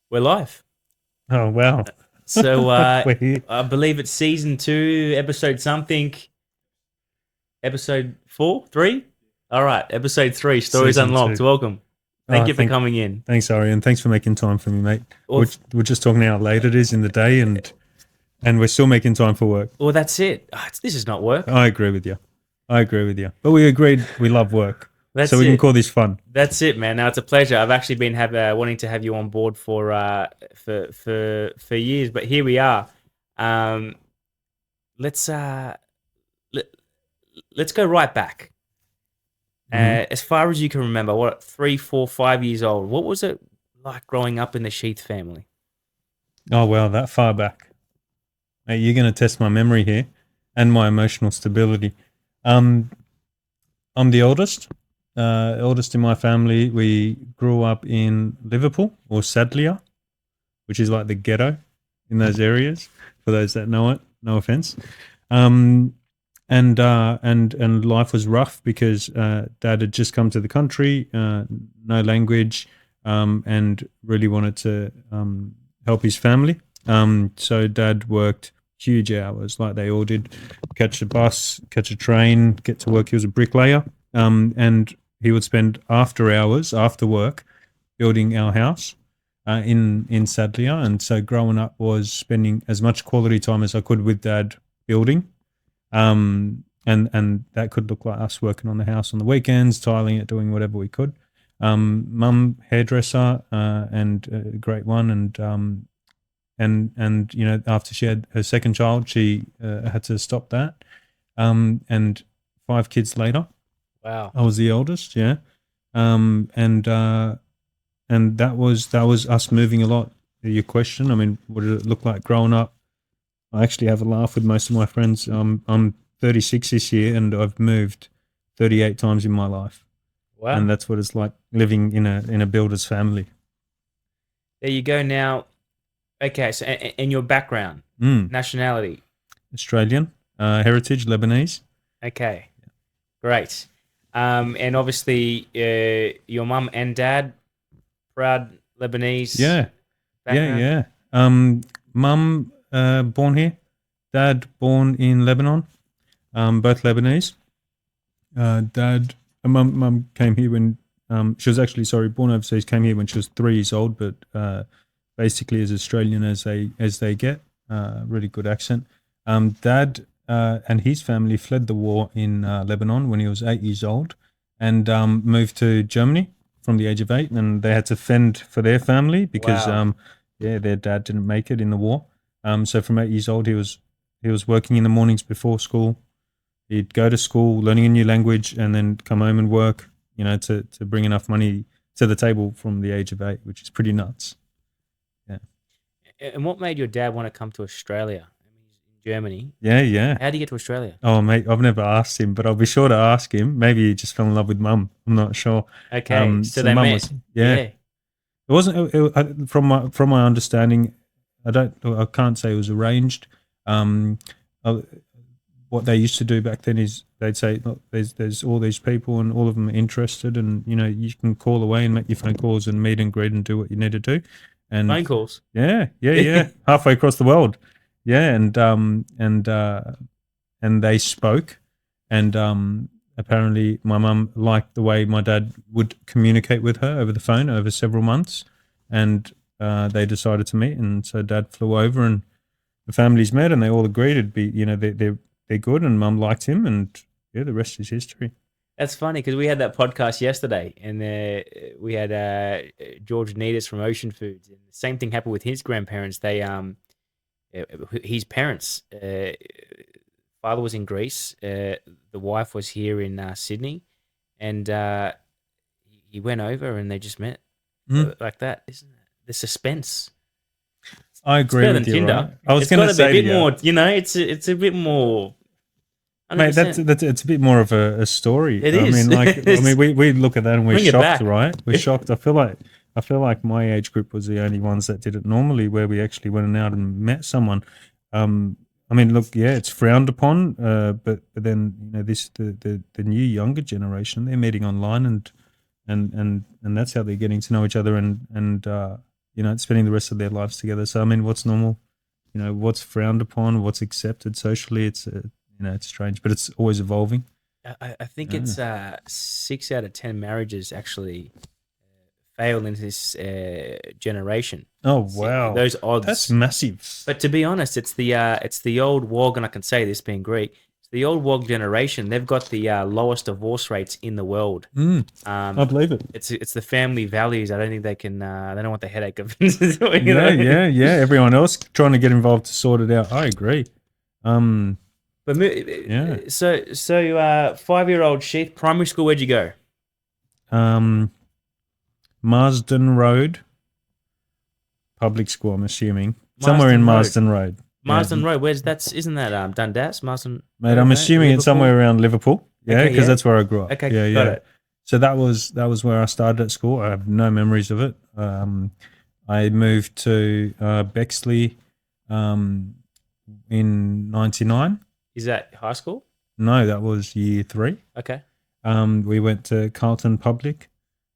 We're live. Oh wow. So We're here. I believe it's season two, episode something, episode four, three. All right, episode three, stories Season unlocked. two. Welcome. Thank Oh, you for coming in. thanks, Ari, and thanks for making time for me, mate. Well, We're just talking how late it is in the day, and we're still making time for work. well, that's it. This is not work. I agree with you. I agree with you. But we agreed we love work, so That's we can it. call this fun. That's it, man. Now it's a pleasure. I've actually been wanting to have you on board for years, but here we are. Um, let's let, let's go right back. Hmm. As far as you can remember, what 3, 4, 5 years old? What was it like growing up in the Sheeth family? Oh wow, that far back. Mate, you're going to test my memory here and my emotional stability. Um, I'm the oldest in my family. We grew up in Liverpool or Sadleir, which is like the ghetto in those areas. For those that know it, no offense. Um, and life was rough because Dad had just come to the country, no language, and really wanted to help his family. So Dad worked huge hours, like they all did. Catch a bus, catch a train, get to work. He was a bricklayer, and he would spend after hours, after work, building our house in Sadleir. And so growing up was spending as much quality time as I could with Dad building. And that could look like us working on the house on the weekends, tiling it, doing whatever we could. Mum hairdresser and a great one, and after she had her second child, she had to stop that. And 5 kids later, Wow. I was the eldest, yeah. And that was us moving a lot. Your question, I mean, what did it look like growing up? I actually have a laugh with most of my friends. I'm 36 this year, and I've moved 38 times in my life, and Wow. that's what it's like living in a builder's family. There you go. Now, okay. So, and your background, Mm. nationality. Australian, heritage, Lebanese. Okay. Great. And obviously, your mum and dad, proud Lebanese Yeah, yeah, background. yeah. Mum born here, dad born in Lebanon. Both Lebanese. Dad, mum came here when she was actually sorry born overseas. Came here when she was 3 years old, but basically as Australian as they get. Really good accent. Dad and his family fled the war in Lebanon when he was 8 years old, and moved to Germany from the age of 8, and they had to fend for their family because Wow. yeah, their dad didn't make it in the war. So from 8 years old, he was working in the mornings before school. He'd go to school, learning a new language, and then come home and work, to bring enough money to the table from the age of 8, which is pretty nuts. Yeah. And what made your dad want to come to Australia? I mean, he's in Germany. Yeah, yeah. How do you get to Australia? Oh, mate, I've never asked him, but I'll be sure to ask him. Maybe he just fell in love with mum. I'm not sure. Okay, so So they mum met. was, yeah. Yeah. It wasn't from my understanding. I can't say it was arranged. Um, uh, what they used to do back then is they'd say, look, there's all these people and all of them are interested, and you can call away and make your phone calls and meet and greet and do what you need to do, Phone and calls. yeah, yeah, yeah, halfway across the world, yeah, and they spoke, and apparently my mum liked the way my dad would communicate with her over the phone over several months, and they decided to meet, and so dad flew over and the families met, and they all agreed it'd be, they're good, and mum liked him, and yeah, the rest is history. That's funny because we had that podcast yesterday, and we had George Needus from Ocean Foods, and the same thing happened with his grandparents. Uh, his parents, father was in Greece, the wife was here in Sydney, and he went over and they just met Mm. like that. Isn't it? The suspense? I It's agree better than with you, right? Tinder. I was It's going got to to be a say to bit you, more. It's a bit more. mate, that's 100%. that's it's a bit more of a story. It I is. mean, we look at that and we're Bring it shocked, back. right? We're shocked. I feel like my age group was the only ones that did it normally, where we actually went out and met someone. I mean, look, yeah, it's frowned upon, but then this the new younger generation, they're meeting online, and that's how they're getting to know each other, and spending the rest of their lives together. So I mean, what's normal? What's frowned upon, what's accepted socially? It's it's strange, but it's always evolving. I think it's 6 out of 10 marriages actually fail in this generation. Oh wow, those odds. That's massive. But to be honest, it's the old WOG, and I can say this being Greek. It's the old WOG generation. They've got the lowest divorce rates in the world. I believe it. It's the family values. I don't think they can. They don't want the headache of. Yeah. Everyone else trying to get involved to sort it out. I agree. But yeah. So 5-year-old Sheeth, primary school. Where'd you go? Marsden Road Public School. I'm assuming somewhere in Marsden Road. Marsden Road. Where's that? Isn't that Dundas? Marsden. Mate, I'm assuming it's somewhere around Liverpool. Yeah, because that's where I grew up. Okay, got it. So that was where I started at school. I have no memories of it. I moved to Bexley in '99. Is that high school? No, that was year 3. Okay. We went to Carlton Public,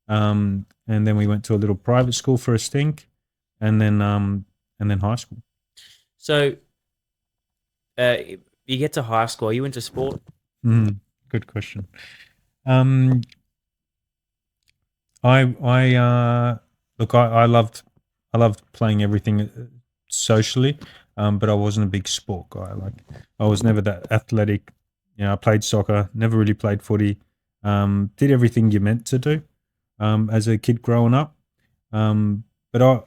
and then we went to a little private school for a stint, and then high school. So, you get to high school. Are you into sport? Good question. I loved playing everything socially, but I wasn't a big sport guy. I was never that athletic. I played soccer, never really played footy. Did everything you're meant to do as a kid growing up. But I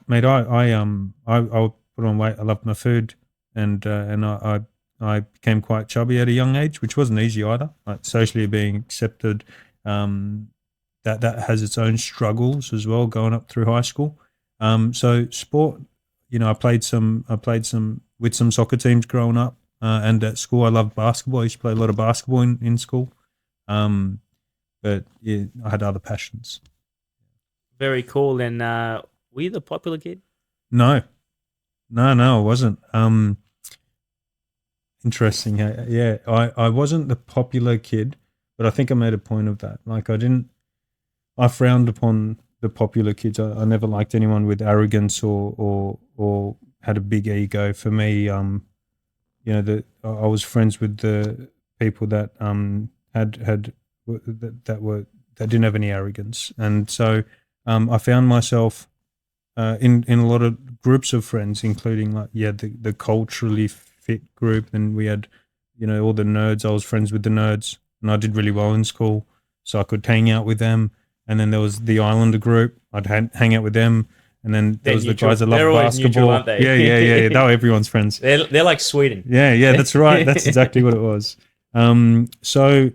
put on weight. I loved my food, and I became quite chubby at a young age, which wasn't easy either. Socially being accepted, that has its own struggles as well. Going up through high school, so sport. I played some with some soccer teams growing up, and at school I loved basketball. I used to play a lot of basketball in school, but yeah, I had other passions. Very cool. And were you the popular kid? No, I wasn't. Interesting. Yeah, I wasn't the popular kid, but I think I made a point of that. I frowned upon the popular kids. I never liked anyone with arrogance or had a big ego. For me, I was friends with the people that that didn't have any arrogance, and so I found myself in a lot of groups of friends, including the culturally fit group, and we had all the nerds. I was friends with the nerds, and I did really well in school, so I could hang out with them. And then there was the Islander group. I'd hang out with them, and then there was the guys that loved basketball. Neutral, aren't they? Yeah. They were everyone's friends. They're like Sweden. Yeah, that's right. That's exactly what it was. So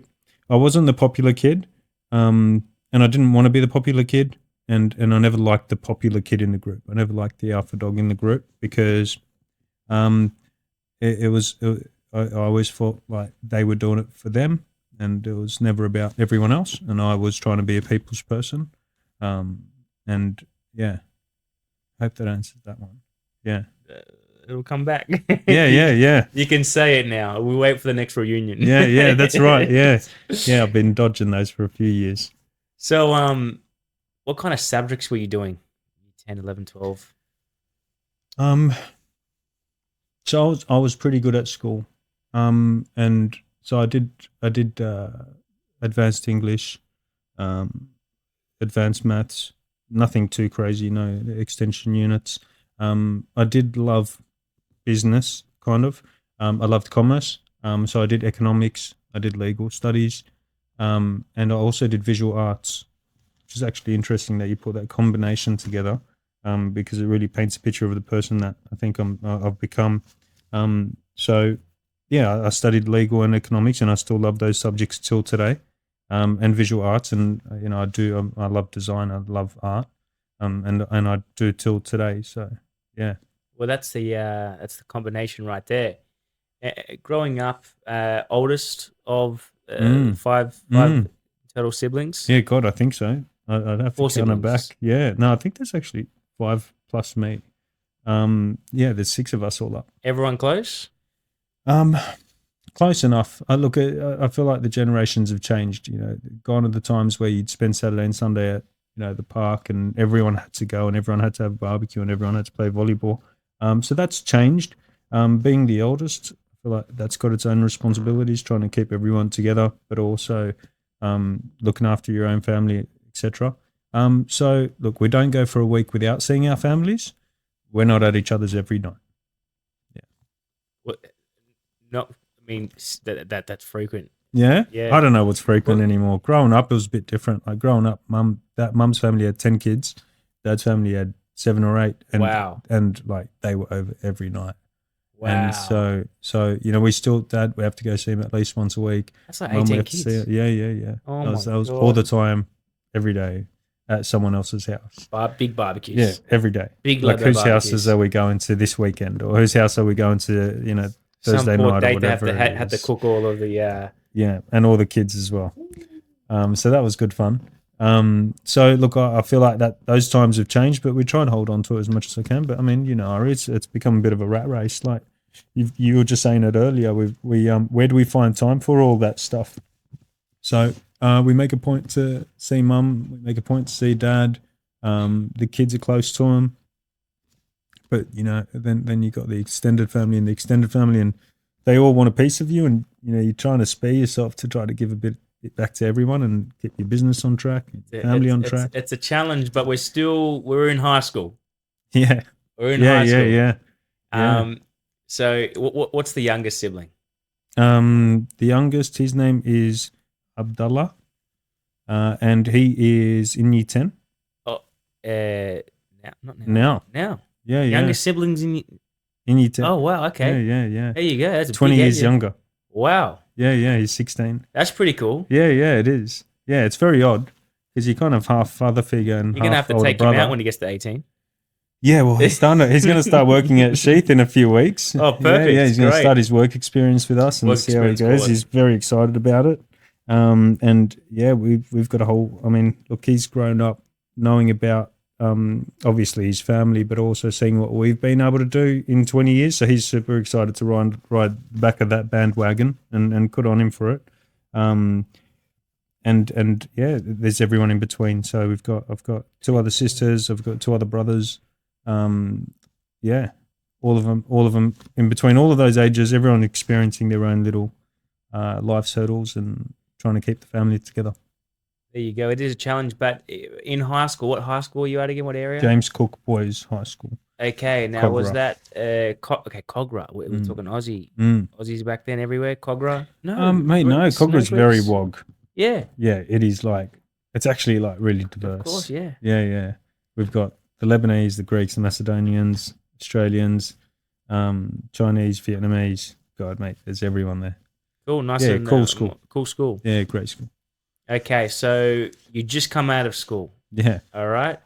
I wasn't the popular kid, and I didn't want to be the popular kid. And I never liked the popular kid in the group. I never liked the alpha dog in the group because I always felt like they were doing it for them, and it was never about everyone else. And I was trying to be a people's person. And yeah, I hope that answers that one. Yeah. It'll come back. Yeah. You can say it now. We wait for the next reunion. Yeah, that's right. Yeah. I've been dodging those for a few years. So, what kind of subjects were you doing? 10, 11, 12? So I was pretty good at school. And so I did advanced English, advanced maths, nothing too crazy, no extension units. I did love business, kind of. I loved commerce. So I did economics, I did legal studies, and I also did visual arts, which is actually interesting that you put that combination together, because it really paints a picture of the person that I think I've become. So yeah, I studied legal and economics, and I still love those subjects till today, and visual arts, and I love design, I love art, and I do till today. So yeah. Well, that's the combination right there. Growing up, oldest of five total siblings. Yeah, God, I think so. I'd have to count it back. Yeah, no, I think there's actually 5 plus me. Yeah, there's 6 of us all up. Everyone close? Close enough. I feel like the generations have changed. Gone are the times where you'd spend Saturday and Sunday at the park, and everyone had to go, and everyone had to have a barbecue, and everyone had to play volleyball. So that's changed. Being the eldest, I feel like that's got its own responsibilities, trying to keep everyone together, but also looking after your own family, etc. So look, we don't go for a week without seeing our families. We're not at each other's every night. Yeah. Well, no, I mean that's frequent. Yeah? Yeah. I don't know what's frequent anymore. Growing up, it was a bit different. Like growing up, mum's family had 10 kids. Dad's family had 7 or 8. And, Wow. And like they were over every night. Wow. And so Dad, we have to go see him at least once a week. That's like Mum, we 18 have to see kids. her. Yeah. Oh that was my all the God. time, every day at someone else's house. Big barbecues. Yeah, every day. Big like whose barbecues. houses are we going to this weekend, or whose house are we going to? Thursday Some poor night or date whatever. they had to cook all of the. Yeah, and all the kids as well. So that was good fun. So look, I feel like that those times have changed, but we try and hold on to it as much as I can. But I mean, it's become a bit of a rat race. Like you were just saying it earlier. Where do we find time for all that stuff? So we make a point to see Mum. We make a point to see Dad. The kids are close to him. But then you got the extended family, and they all want a piece of you, and you're trying to spare yourself to try to give a bit back to everyone and get your business on track, family on track. It's a challenge, but we're in high school. Yeah, We're in high school. Yeah. So what's the youngest sibling? The youngest, his name is Abdullah, and he is in year 10. Oh, not now. Now. Yeah. Youngest siblings in year 10. Oh wow, okay. Yeah. There you go. That's a 20 big years age. younger. Wow. Yeah, he's 16. That's pretty cool. Yeah, it is. Yeah, it's very odd because you're kind of half father figure and You're gonna have half to older take brother. him out when he gets to 18. Yeah, well, he's going to start working at Sheeth in a few weeks. Oh, perfect. Yeah, he's going to Great. start his work experience with us and Work see how he experience, goes. cool. He's very excited about it. And yeah, we've got a whole. I mean, look, he's grown up knowing about obviously his family, but also seeing what we've been able to do in 20 years. So he's super excited to ride the back of that bandwagon and good on him for it. And yeah, there's everyone in between. So I've got 2 other sisters. I've got 2 other brothers. Yeah, all of them in between all of those ages, everyone experiencing their own little life's hurdles and trying to keep the family together. There you go. It is a challenge, but in high school, what high school are you at again? What area? James Cook Boys High School. Okay, now Cogra. was that Cogra? We're talking Aussie. Aussies back then everywhere. Cogra? No, mate, no. Cogra's very wog. Yeah, it is it's actually really diverse. of course, yeah. Yeah. We've got the Lebanese, the Greeks, the Macedonians, Australians, Chinese, Vietnamese. God, mate, there's everyone there. Cool, nice. Yeah, and, cool school. Cool school. Yeah, great school. Okay, so you just come out of school. Yeah. All right.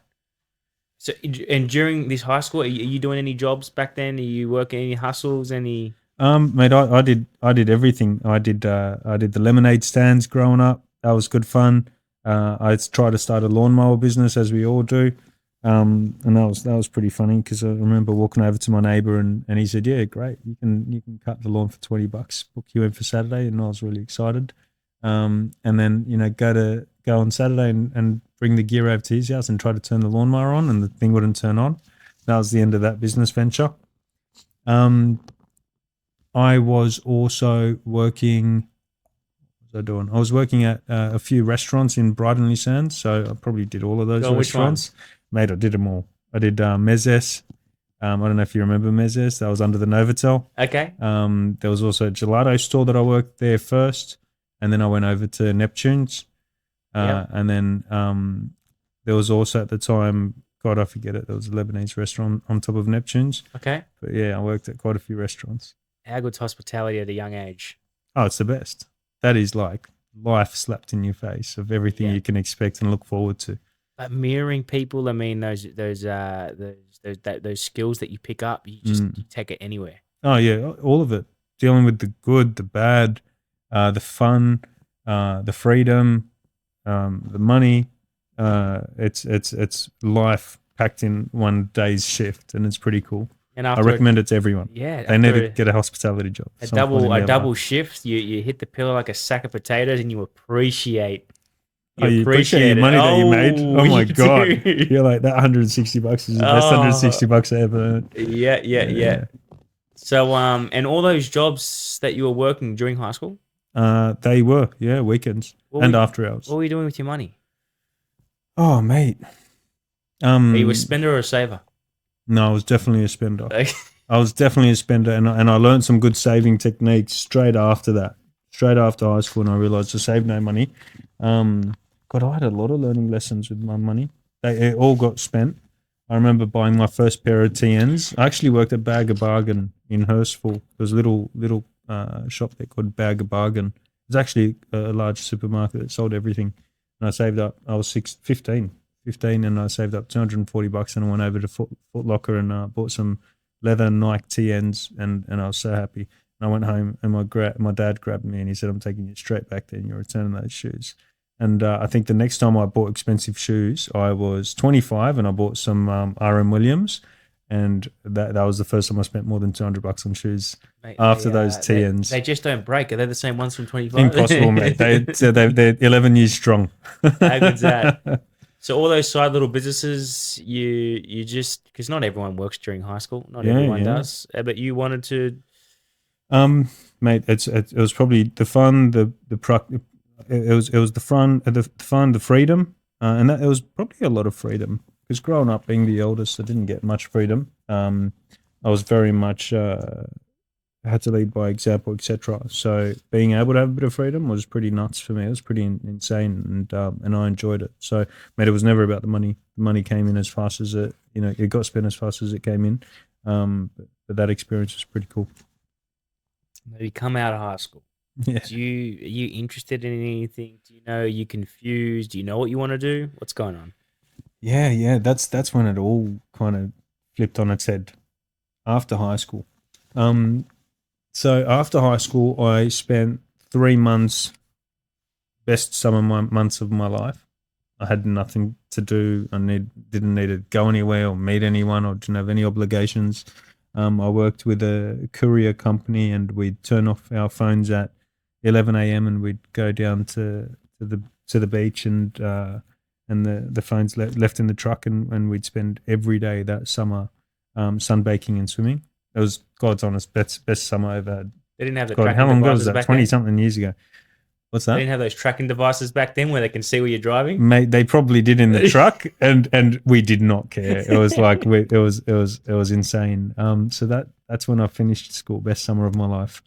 So, and during this high school, are you doing any jobs back then? Are you working any hustles? Any? Mate, I did everything. I did the lemonade stands growing up. That was good fun. I tried to start a lawnmower business, as we all do. And that was pretty funny because I remember walking over to my neighbour and he said, "Yeah, great, you can cut the lawn for $20, book you in for Saturday," and I was really excited. And then go on Saturday and bring the gear over to his house and try to turn the lawnmower on, and the thing wouldn't turn on. That was the end of that business venture. I was also working. What was I doing? I was working at a few restaurants in Brighton and Sands, so I probably did all of those restaurants. Mate, I did them all. I did Mezes. I don't know if you remember Mezes. That was under the Novotel. Okay. There was also a gelato store that I worked there first, and then I went over to Neptune's. And then there was also at the time, God, I forget it, there was a Lebanese restaurant on top of Neptune's. Okay. But yeah, I worked at quite a few restaurants. How good's hospitality at a young age? Oh, it's the best. That is like life slapped in your face of everything you can expect and look forward to. But mirroring people, I mean, those skills that you pick up, you just you take it anywhere. Oh yeah, all of it. Dealing with the good, the bad, the fun, the freedom, the money. It's life packed in one day's shift, and it's pretty cool. And I recommend it to everyone. Yeah, they need to get a hospitality job. A double shift. You hit the pillow like a sack of potatoes, and you appreciate You you appreciate your appreciate it. money that you made. Oh my you god, do. you're like that. $160 is the best Oh, $160 I ever earned. yeah, yeah, yeah. Yeah. So, and all those jobs that you were working during high school, They were, yeah, weekends what were and you, after what hours. were you doing with your money? Oh, mate. Are you a spender or a saver? No, I was definitely a spender. Like, I was definitely a spender, and I learned some good saving techniques straight after that. Straight after high school, and I realized to save no money. God, I had a lot of learning lessons with my money. It all got spent. I remember buying my first pair of TNs. I actually worked at Bag of Bargain in Hurstville. There was a little shop there called Bag of Bargain. It was actually a large supermarket that sold everything. And I saved up. I was 15, and I saved up $240, and I went over to Foot Locker and bought some leather Nike TNs, and I was so happy. And I went home, and my dad grabbed me, and he said, "I'm taking you straight back there, and you're returning those shoes." And I think the next time I bought expensive shoes, I was 25, and I bought some RM Williams, and that was the first time I spent more than $200 on shoes mate, after those TNs. they just don't break. Are they the same ones from 25? Impossible, mate. They're 11 years strong. How good's that? So all those side little businesses, you just because not everyone works during high school, not everyone does, but you wanted to. Mate, it was probably the fun, it was the fun, the freedom, and that it was probably a lot of freedom because growing up being the eldest, I didn't get much freedom. I was very much had to lead by example, etc. So being able to have a bit of freedom was pretty nuts for me. It was pretty insane, and I enjoyed it. So, mate, it was never about the money. The money came in as fast as it got spent as fast as it came in. But that experience was pretty cool. Maybe come out of high school. Yeah. Are you interested in anything? Do you know? Are you confused? Do you know what you want to do? What's going on? Yeah. That's when it all kind of flipped on its head after high school. So after high school, I spent 3 months, best summer months of my life. I had nothing to do. Didn't need to go anywhere or meet anyone, or didn't have any obligations. I worked with a courier company, and we'd turn off our phones at 11 a.m. and we'd go down to the beach, and the phones left in the truck, and we'd spend every day that summer sunbaking and swimming. It was God's honest best summer I ever had. They didn't have the God, tracking how long ago devices was that? back 20 then. something years ago. What's They that? didn't have those tracking devices back then where they can see where you're driving. Mate, they probably did in the truck, and we did not care. It was like it was insane. So that's when I finished school, best summer of my life.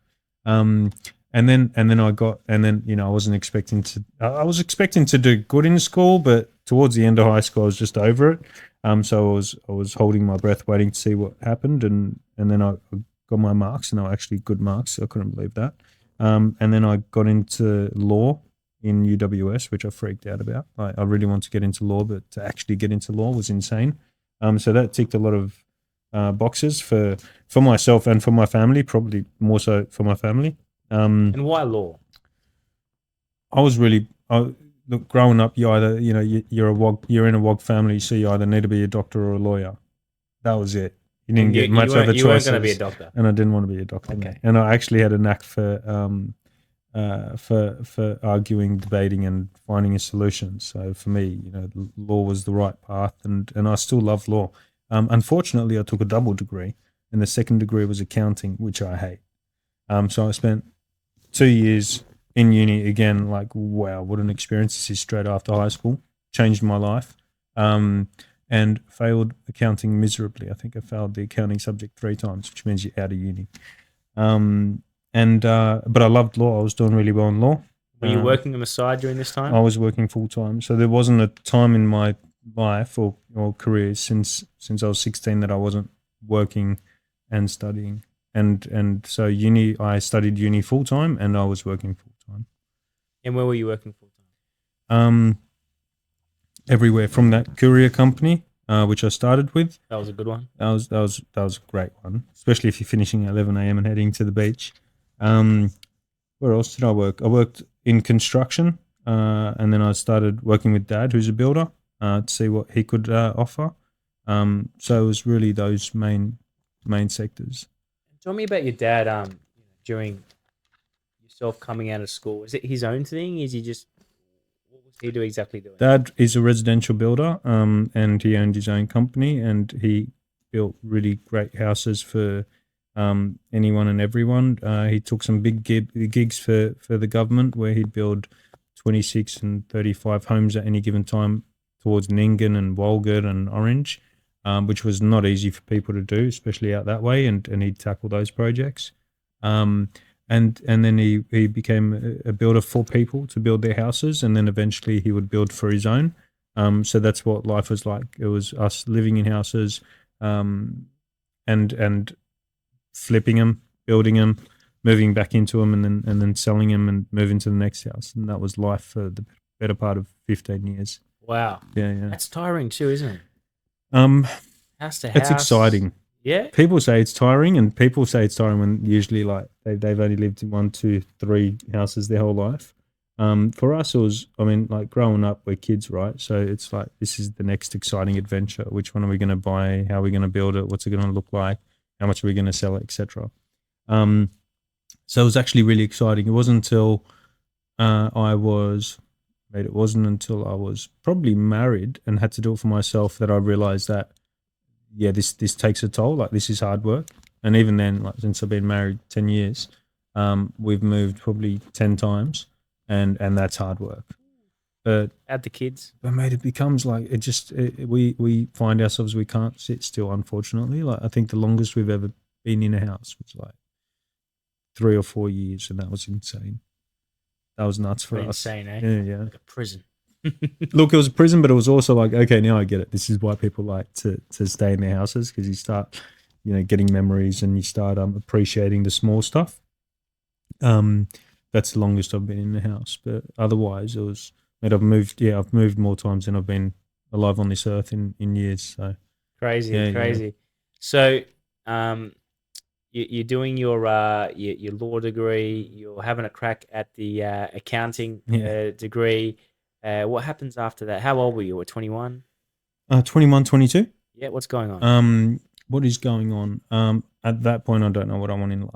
And then I wasn't expecting to. I was expecting to do good in school, but towards the end of high school, I was just over it. So I was holding my breath, waiting to see what happened, and then I got my marks, and they were actually good marks. So I couldn't believe that. And then I got into law in UWS, which I freaked out about. I really wanted to get into law, but to actually get into law was insane. So that ticked a lot of boxes for myself and for my family, probably more so for my family. And why law? Look, growing up, you're in a WOG family, so you either need to be a doctor or a lawyer. That was it. You didn't get much other choices. You weren't going to be a doctor, and I didn't want to be a doctor. Okay. And I actually had a knack for arguing, debating, and finding a solution. So for me, law was the right path, and I still love law. Unfortunately, I took a double degree, and the second degree was accounting, which I hate. So I spent 2 years in uni again. Like, wow, what an experience! This is straight after high school. Changed my life. And failed accounting miserably. I think I failed the accounting subject 3 times, which means you're out of uni. But I loved law. I was doing really well in law. Were you working on the side during this time? I was working full time. So there wasn't a time in my life or career since I was 16 that I wasn't working and studying. And so I studied uni full time, and I was working full time. And where were you working full time? Everywhere from that courier company, which I started with. That was a good one. That was a great one, especially if you're finishing at 11 a.m. and heading to the beach. Where else did I work? I worked in construction, and then I started working with Dad, who's a builder, to see what he could offer. So it was really those main sectors. Tell me about your dad. During yourself coming out of school, is it his own thing? Is he just? What was he do exactly doing? Dad is a residential builder, and he owned his own company, and he built really great houses for anyone and everyone. He took some big gigs for the government, where he'd build 26 and 35 homes at any given time towards Ningen and Walgett and Orange, which was not easy for people to do, especially out that way, and he'd tackle those projects. And then he became a builder for people to build their houses, and then eventually he would build for his own. So that's what life was like. It was us living in houses, and flipping them, building them, moving back into them, and then selling them and moving to the next house. And that was life for the better part of 15 years. Wow. Yeah. That's tiring too, isn't it? House to house. It's exciting. Yeah. People say it's tiring, and people say it's tiring when usually like they've only lived in 1, 2, 3 houses their whole life. For us, it was, I mean, like growing up, we're kids, right? So it's like, this is the next exciting adventure. Which one are we going to buy? How are we going to build it? What's it going to look like? How much are we going to sell it, etc. So it was actually really exciting. It wasn't until it wasn't until I was probably married and had to do it for myself that I realized that, yeah, this takes a toll. Like, this is hard work. And even then, like, since I've been married 10 years, we've moved probably 10 times, and that's hard work. But add the kids. But mate, it becomes like, we find ourselves, we can't sit still, unfortunately. Like, I think the longest we've ever been in a house was like 3 or 4 years, and that was insane. That was nuts for us. Insane, eh? Yeah. Like a prison. Look, it was a prison, but it was also like, okay, now I get it. This is why people like to stay in their houses, because you start, getting memories, and you start appreciating the small stuff. That's the longest I've been in the house. But otherwise, it was, mate, I've moved more times than I've been alive on this earth in years. So crazy. Yeah. So, you're doing your law degree. You're having a crack at the accounting degree. What happens after that? How old were you? 21? 21, 22. Yeah, what's going on? What is going on? At that point, I don't know what I want in life.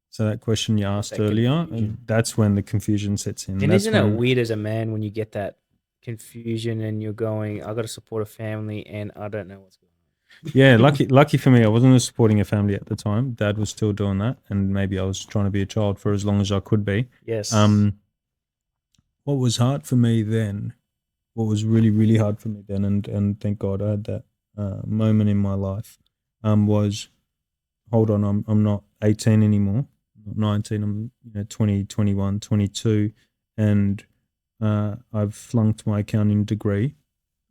So that question you asked earlier, that's when the confusion sets in. And isn't it weird as a man when you get that confusion and you're going, I got to support a family and I don't know what's going on? Yeah, lucky for me, I wasn't supporting a family at the time. Dad was still doing that, and maybe I was trying to be a child for as long as I could be. Yes. What was hard for me then, what was really, really hard for me then, and thank God I had that moment in my life, was, hold on, I'm not 18 anymore, not 19, I'm 20, 21, 22, and I've flunked my accounting degree.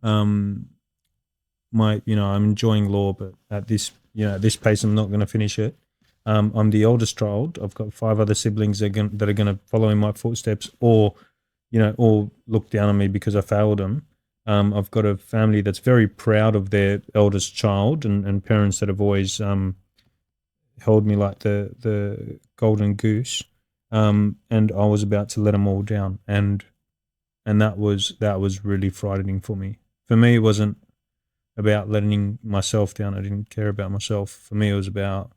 I'm enjoying law, but at this pace, I'm not going to finish it. I'm the oldest child. I've got 5 other siblings that are going to follow in my footsteps, or look down on me because I failed them. I've got a family that's very proud of their eldest child, and parents that have always held me like the golden goose. And I was about to let them all down, and that was really frightening for me. For me, it wasn't about letting myself down. I didn't care about myself. For me, it was about,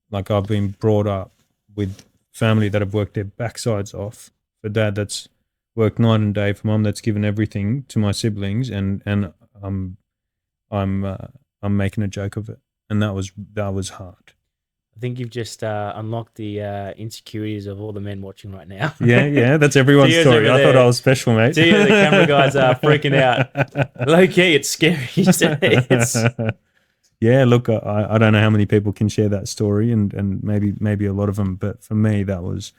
like, I've been brought up with family that have worked their backsides off. For Dad, that's worked night and day. For Mum, that's given everything to my siblings, and I'm making a joke of it, and that was hard. I think you've just unlocked the insecurities of all the men watching right now. Yeah, that's everyone's story. I thought I was special, mate. See, the camera guys are freaking out. Low-key, it's scary. Yeah, look, I don't know how many people can share that story, and maybe a lot of them, but for me, that was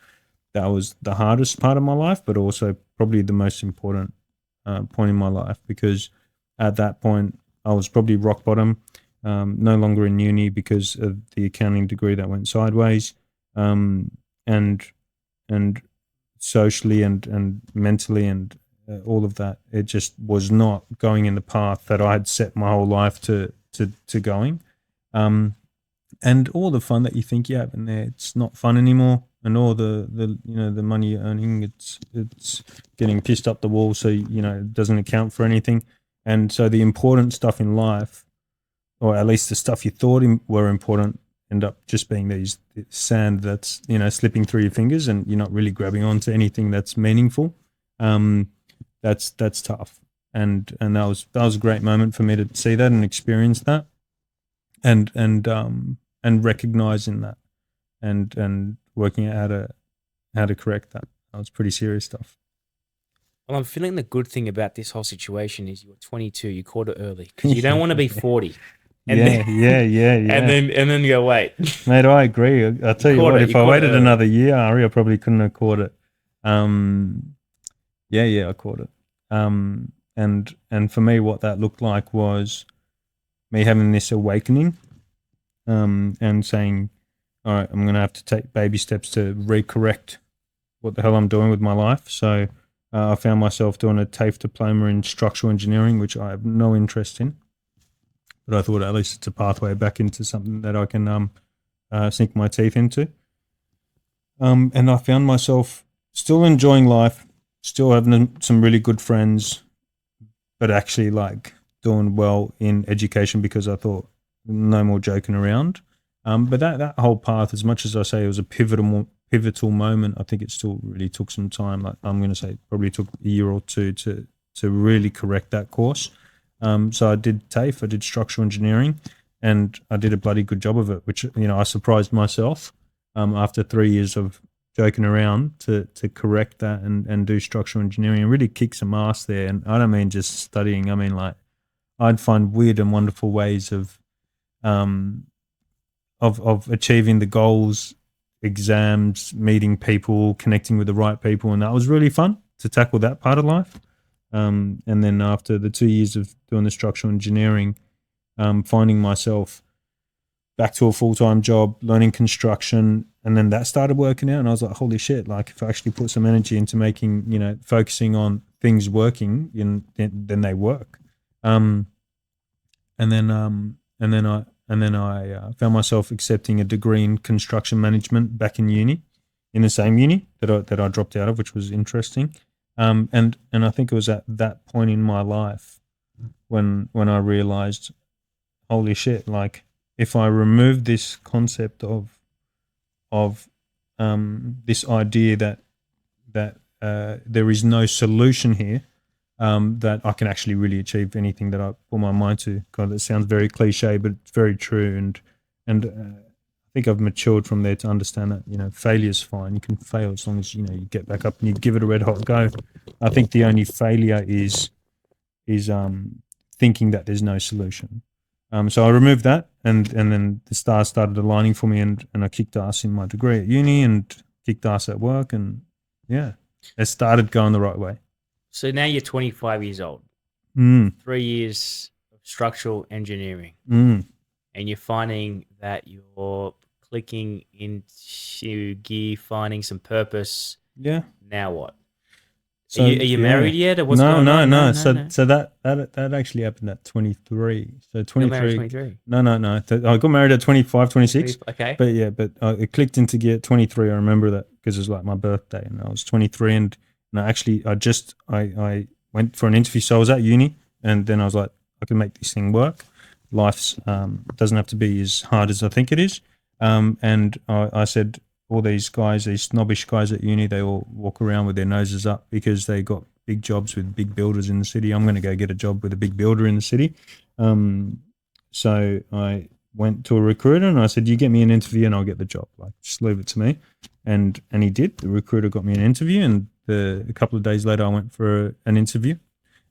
the hardest part of my life, but also probably the most important point in my life, because at that point, I was probably rock bottom. No longer in uni because of the accounting degree that went sideways, and socially and mentally and all of that. It just was not going in the path that I had set my whole life to going. And all the fun that you think you have in there, it's not fun anymore. And all the money you're earning, it's getting pissed up the wall, so it doesn't account for anything. And so the important stuff in life, or at least the stuff you thought were important, end up just being these sand that's slipping through your fingers, and you're not really grabbing onto anything that's meaningful. that's tough. And that was a great moment for me to see that and experience that, and recognizing that, and working out how to correct that. That was pretty serious stuff. Well, I'm feeling the good thing about this whole situation is you're 22. You caught it early because you don't want to be 40. And yeah, then, And then you go, wait. Mate, I agree. I'll tell you what, if I waited another year, Ari, I probably couldn't have caught it. Yeah, I caught it. And for me, what that looked like was me having this awakening, and saying, all right, I'm going to have to take baby steps to recorrect what the hell I'm doing with my life. So I found myself doing a TAFE diploma in structural engineering, which I have no interest in. But I thought at least it's a pathway back into something that I can sink my teeth into. And I found myself still enjoying life, still having some really good friends, but actually like doing well in education because I thought no more joking around. But that whole path, as much as I say it was a pivotal moment, I think it still really took some time. Like I'm going to say, probably took a year or two to really correct that course. So I did TAFE, I did structural engineering, and I did a bloody good job of it, which, I surprised myself after 3 years of joking around to correct that and do structural engineering and really kick some ass there. And I don't mean just studying. I mean, like, I'd find weird and wonderful ways of achieving the goals, exams, meeting people, connecting with the right people. And that was really fun to tackle that part of life. And then after the 2 years of doing the structural engineering, finding myself back to a full-time job, learning construction, and then that started working out. And I was like, holy shit, like if I actually put some energy into making, focusing on things working, then they work. And then I found myself accepting a degree in construction management back in uni, in the same uni that I dropped out of, which was interesting. And I think it was at that point in my life when I realized, holy shit, like if I remove this concept of this idea that there is no solution here, that I can actually really achieve anything that I put my mind to. God, that sounds very cliche, but it's very true. And I think I've matured from there to understand that, failure's fine. You can fail as long as, you get back up and you give it a red hot go. I think the only failure is thinking that there's no solution. So I removed that, and then the stars started aligning for me, and I kicked ass in my degree at uni and kicked ass at work, and yeah, it started going the right way. So now you're 25 years old, 3 years of structural engineering, and you're finding that you're clicking into gear, finding some purpose. Yeah. Now what? So, are you married yet, or what's going on? No. So that actually happened at 23. So 23. 23. No. I got married at 25, 26. Okay. But it clicked into gear at 23. I remember that because it was like my birthday, and I was 23, and I went for an interview. So I was at uni, and then I was like, I can make this thing work. Life's doesn't have to be as hard as I think it is. And I said, all these guys, these snobbish guys at uni, they all walk around with their noses up because they got big jobs with big builders in the city. I'm going to go get a job with a big builder in the city. So I went to a recruiter and I said, you get me an interview and I'll get the job. Like, just leave it to me. And he did. The recruiter got me an interview, and a couple of days later I went for an interview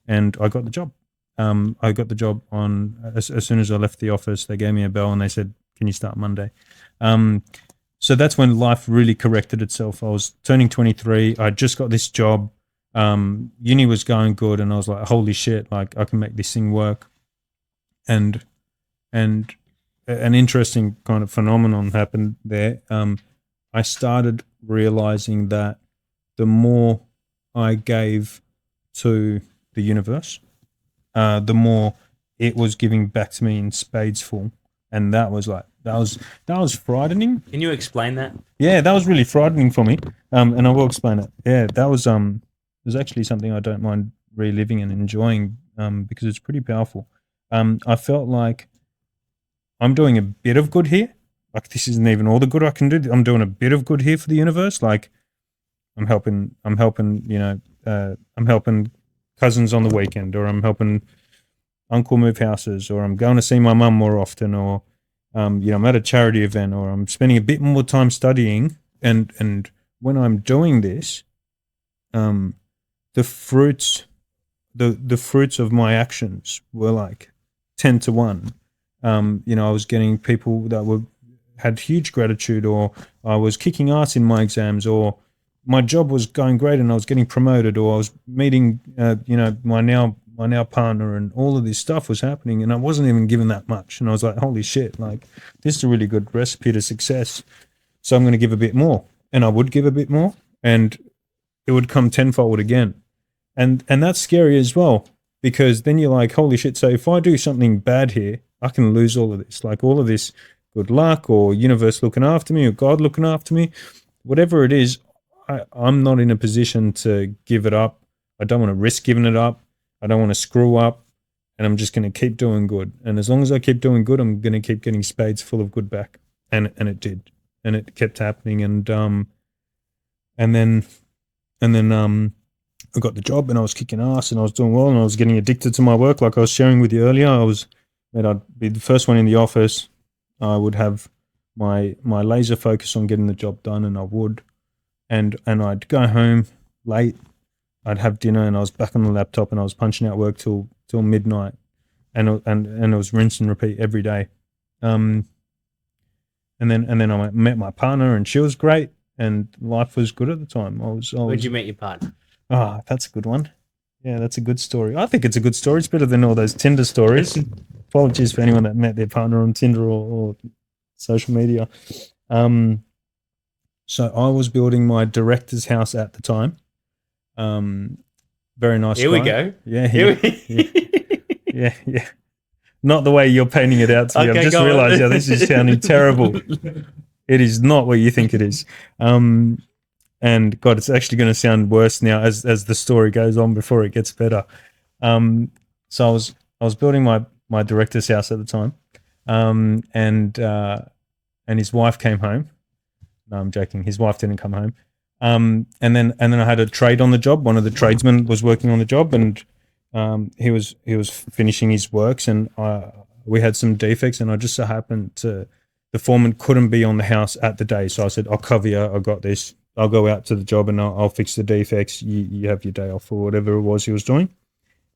and I got the job. I got the job as soon as I left the office. They gave me a bell and they said, can you start Monday? So that's when life really corrected itself. I was turning 23. I just got this job. Uni was going good, and I was like, holy shit, like I can make this thing work. And an interesting kind of phenomenon happened there. I started realizing that the more I gave to the universe, the more it was giving back to me in spades full. And that was frightening. Can you explain that? Yeah, that was really frightening for me. And I will explain it. Yeah, that was actually something I don't mind reliving and enjoying, because it's pretty powerful. I felt like I'm doing a bit of good here. Like, this isn't even all the good I can do. I'm doing a bit of good here for the universe. Like, I'm helping cousins on the weekend, or I'm helping uncle move houses, or I'm going to see my mum more often, or I'm at a charity event, or I'm spending a bit more time studying. And when I'm doing this, the fruits of my actions were like 10 to 1. I was getting people that had huge gratitude, or I was kicking ass in my exams, or my job was going great and I was getting promoted, or I was meeting, my now partner, and all of this stuff was happening, and I wasn't even given that much. And I was like, holy shit, like this is a really good recipe to success. So I'm going to give a bit more. And I would give a bit more, and it would come tenfold again. And that's scary as well, because then you're like, holy shit, so if I do something bad here, I can lose all of this. Like all of this good luck, or universe looking after me, or God looking after me, whatever it is, I'm not in a position to give it up. I don't want to risk giving it up. I don't want to screw up, and I'm just going to keep doing good. And as long as I keep doing good, I'm going to keep getting spades full of good back. And it did. And it kept happening. And then I got the job, and I was kicking ass, and I was doing well, and I was getting addicted to my work. Like I was sharing with you earlier, I'd be the first one in the office. I would have my laser focus on getting the job done, and I would. And I'd go home late. I'd have dinner, and I was back on the laptop, and I was punching out work till midnight, and it was rinse and repeat every day. And then I met my partner, and she was great, and life was good at the time. Where'd you meet your partner? Oh, that's a good one. Yeah, that's a good story. I think it's a good story. It's better than all those Tinder stories. Apologies for anyone that met their partner on Tinder or social media. So I was building my director's house at the time. Very nice. Here guy. We go. Yeah. Not the way you're painting it out to me. Okay, I've just realised, this is sounding terrible. It is not what you think it is. And God, it's actually going to sound worse now as the story goes on before it gets better. So I was building my director's house at the time, and his wife came home. No, I'm joking. His wife didn't come home. And then I had a trade on the job. One of the tradesmen was working on the job, and he was finishing his works, and we had some defects, and I just so happened to, the foreman couldn't be on the house at the day, so I said, I'll cover you. I got this. I'll go out to the job and I'll fix the defects. You have your day off, or whatever it was he was doing.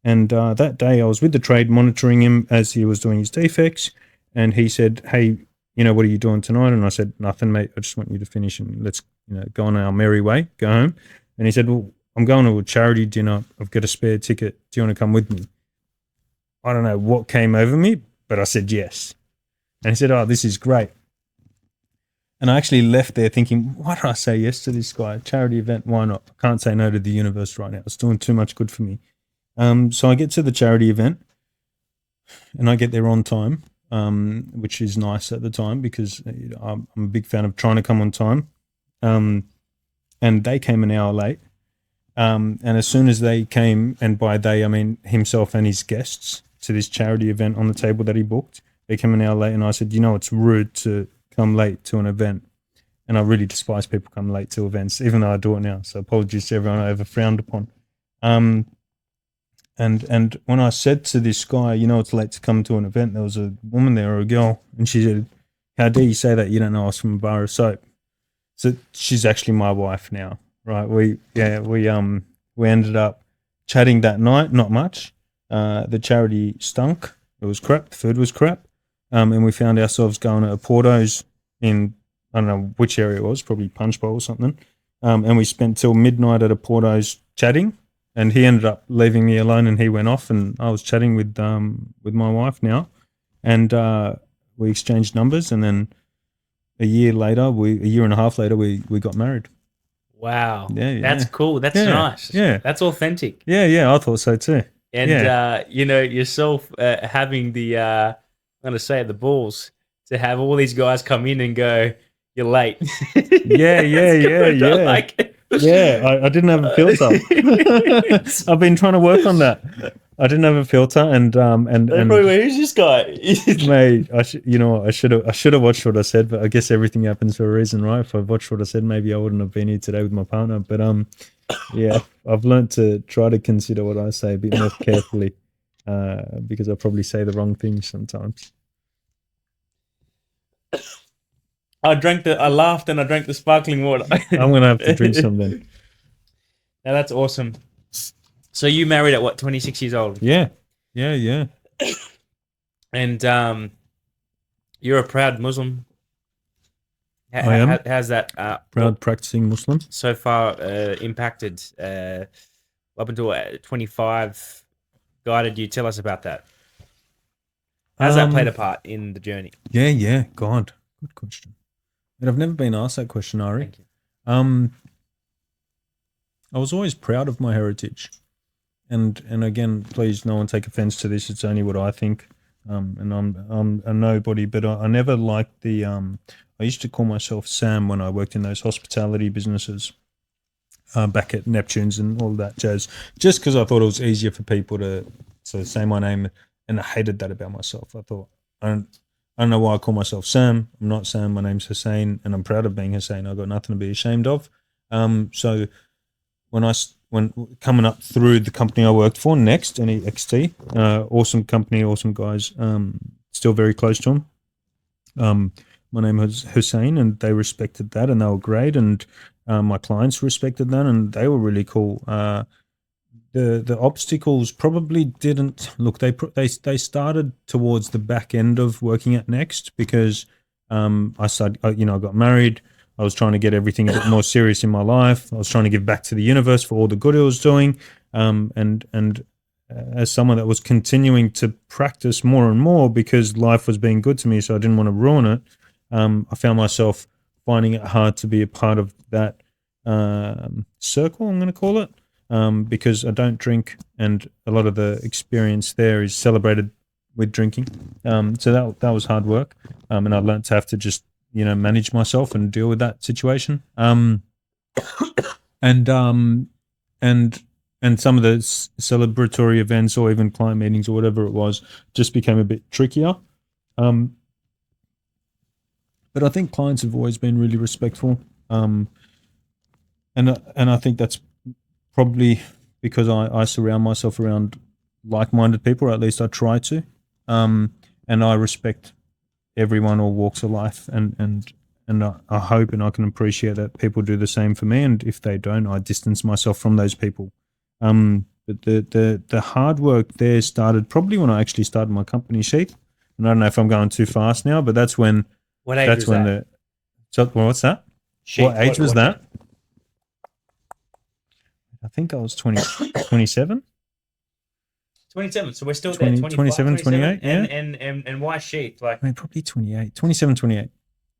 And that day I was with the trade, monitoring him as he was doing his defects, and he said, hey, what are you doing tonight? And I said, nothing, mate. I just want you to finish and let's go on our merry way, go home. And he said, well, I'm going to a charity dinner. I've got a spare ticket. Do you want to come with me? I don't know what came over me, but I said yes. And he said, oh, this is great. And I actually left there thinking, why did I say yes to this guy? Charity event, why not? I can't say no to the universe right now. It's doing too much good for me. So I get to the charity event, and I get there on time, which is nice at the time, because I'm a big fan of trying to come on time. And they came an hour late. And as soon as they came, and by they I mean himself and his guests, to this charity event on the table that he booked, they came an hour late, and I said, it's rude to come late to an event. And I really despise people come late to events, even though I do it now. So apologies to everyone I ever frowned upon. And when I said to this guy, it's late to come to an event, there was a woman there, or a girl, and she said, how dare you say that? You don't know us from a bar of soap. So she's actually my wife now, right? We ended up chatting that night, not much. The charity stunk. It was crap. The food was crap. And we found ourselves going to a Porto's in, I don't know which area it was, probably Punch Bowl or something. And we spent till midnight at a Porto's chatting, and he ended up leaving me alone, and he went off, and I was chatting with my wife now, and we exchanged numbers, and then a year and a half later, we got married. Wow. Yeah. That's cool. That's nice. Yeah. That's authentic. Yeah, I thought so too. And, yourself having the, I'm going to say it, the balls to have all these guys come in and go, you're late. Yeah. I like it. Yeah, I didn't have a filter. I've been trying to work on that. I didn't have a filter, and probably went, who's this guy? Mate, I should have watched what I said, but I guess everything happens for a reason, right? If I watched what I said, maybe I wouldn't have been here today with my partner. But Yeah, I've learned to try to consider what I say a bit more carefully, because I probably say the wrong things sometimes. I laughed and I drank the sparkling water. I'm gonna have to drink some then. Now that's awesome. So you married at what, 26 years old? Yeah, yeah. And you're a proud Muslim. I am. How's that Proud practicing Muslim. so far impacted up until 25 guided you? Tell us about that. How's that played a part in the journey? Yeah. God, good question. And I've never been asked that question, Ari. Thank you. I was always proud of my heritage, and again, please, no one take offense to this. It's only what I think. And I'm a nobody, but I never liked the. I used to call myself Sam when I worked in those hospitality businesses, back at Neptune's and all that jazz, just because I thought it was easier for people to say my name, and I hated that about myself. I thought I don't know why I call myself Sam. I'm not Sam. My name's Hussein, and I'm proud of being Hussein. I've got nothing to be ashamed of. So when coming up through the company I worked for, Next, NEXT, awesome company, awesome guys, still very close to them. My name was Hussein, and they respected that, and they were great, and my clients respected that, and they were really cool. The obstacles probably didn't look. They started towards the back end of working at Next, because I got married. I was trying to get everything a bit more serious in my life. I was trying to give back to the universe for all the good it was doing. And as someone that was continuing to practice more and more because life was being good to me, so I didn't want to ruin it, I found myself finding it hard to be a part of that circle, I'm going to call it, because I don't drink, and a lot of the experience there is celebrated with drinking. So that was hard work, and I learned to have to just manage myself and deal with that situation. And some of the celebratory events or even client meetings or whatever it was just became a bit trickier. But I think clients have always been really respectful. And I think that's probably because I surround myself around like-minded people, or at least I try to. And I respect everyone, all walks of life, and I hope and I can appreciate that people do the same for me, and if they don't, I distance myself from those people. But the hard work there started probably when I actually started my company, SHEETH. And I don't know if I'm going too fast now, but that's when. What age was that? What's that? SHEETH, what age was that? I think I was 27. 27, so we're still 20, there. 27, 28, yeah. And why SHEETH? Like, I mean, probably 28, 27, 28.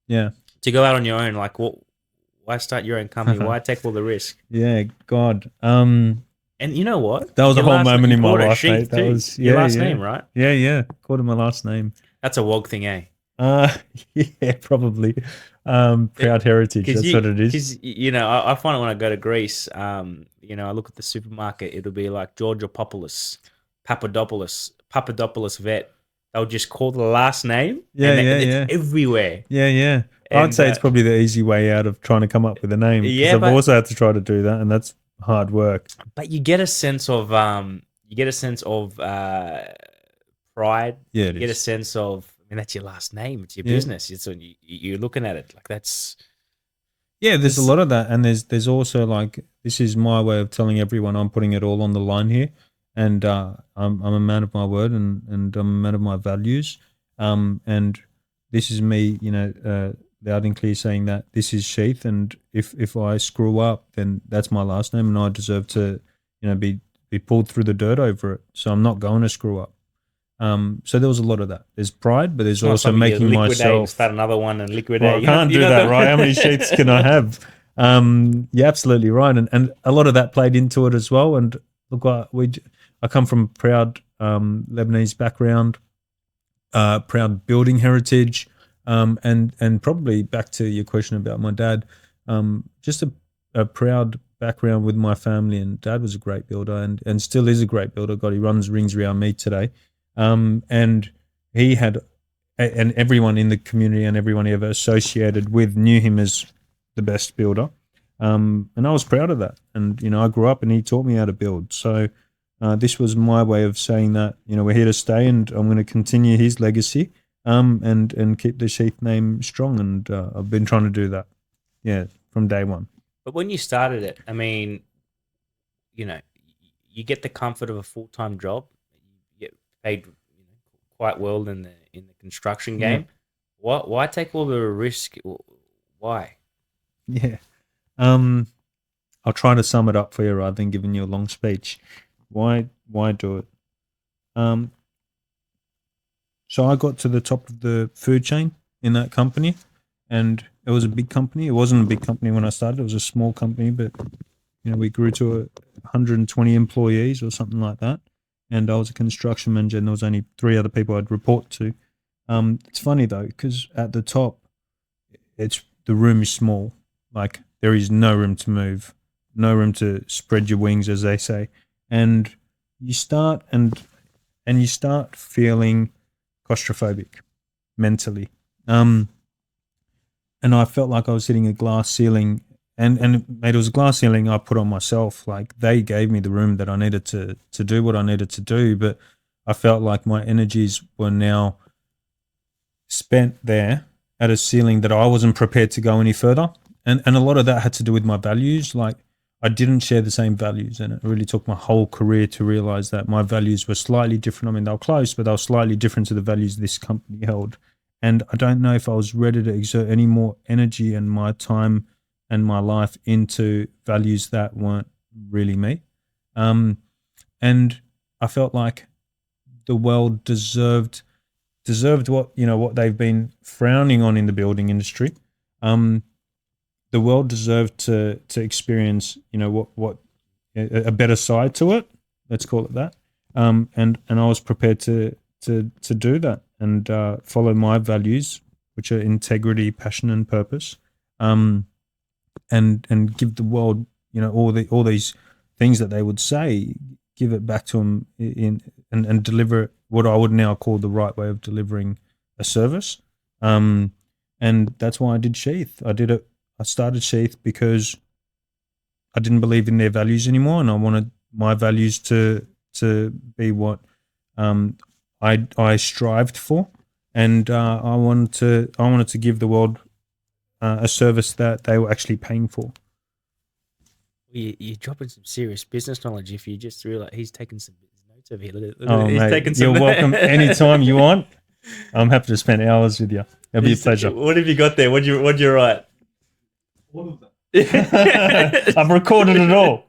Yeah. To go out on your own, like, why start your own company? Why take all the risk? Yeah, God. And you know what? That was a whole moment in my life, mate. That was your last name, right? Yeah. Called it my last name. That's a WOG thing, eh? Yeah, probably. Proud heritage. That's what it is. Because I find it when I go to Greece. I look at the supermarket. It'll be like Georgopoulos, Papadopoulos vet. They'll just call the last name. Yeah. It's everywhere. Yeah. I'd say it's probably the easy way out of trying to come up with a name. Yeah, I've also had to try to do that, and that's hard work. But you get a sense of pride. Yeah, you get a sense of. I mean, that's your last name. It's your business. It's you're looking at it like that's. Yeah, there's a lot of that, and there's also like, this is my way of telling everyone I'm putting it all on the line here, and I'm a man of my word, and I'm a man of my values, and this is me, loud and clear saying that this is SHEETH, and if I screw up, then that's my last name, and I deserve to, be pulled through the dirt over it. So I'm not going to screw up. So there was a lot of that. There's pride, but there's also making myself start another one and liquidate. Well, I can't do that, right? How many sheets can I have? You're absolutely right, and a lot of that played into it as well. And look, I come from a proud Lebanese background, proud building heritage, and probably back to your question about my dad, just a proud background with my family. And Dad was a great builder, and still is a great builder. God, he runs rings around me today. And he had, and everyone in the community and everyone he ever associated with knew him as the best builder. And I was proud of that. And, I grew up and he taught me how to build. So this was my way of saying that, we're here to stay and I'm going to continue his legacy and keep the Sheeth name strong. And I've been trying to do that, from day one. But when you started it, I mean, you get the comfort of a full-time job. You get paid quite well in the construction game. Why take all the risk? Why? Yeah. I'll try to sum it up for you rather than giving you a long speech. Why do it? So I got to the top of the food chain in that company, and it was a big company. It wasn't a big company when I started. It was a small company, but we grew to 120 employees or something like that. And I was a construction manager, and there was only 3 other people I'd report to. It's funny though, because at the top, the room is small. Like there is no room to move, no room to spread your wings, as they say. And you start and you start feeling claustrophobic mentally. And I felt like I was hitting a glass ceiling, and it was a glass ceiling I put on myself. Like they gave me the room that I needed to do what I needed to do, but I felt like my energies were now spent there at a ceiling that I wasn't prepared to go any further. And a lot of that had to do with my values. Like I didn't share the same values, and it really took my whole career to realize that my values were slightly different. I mean, they were close, but they were slightly different to the values this company held. And I don't know if I was ready to exert any more energy and my time and my life into values that weren't really me. And I felt like the world deserved what they've been frowning on in the building industry. The world deserved to experience what a better side to it. Let's call it that. And I was prepared to do that and follow my values, which are integrity, passion, and purpose. And give the world all these things that they would say, give it back to them and deliver what I would now call the right way of delivering a service. And that's why I did Sheeth. I started Sheeth because I didn't believe in their values anymore, and I wanted my values to be what I strived for, and I wanted to give the world a service that they were actually paying for. You're dropping some serious business knowledge. If you just realize he's taking some notes over here. Mate, you're welcome anytime you want. I'm happy to spend hours with you. It'll be a pleasure. What have you got there? What'd you write? All of that. I've recorded it all.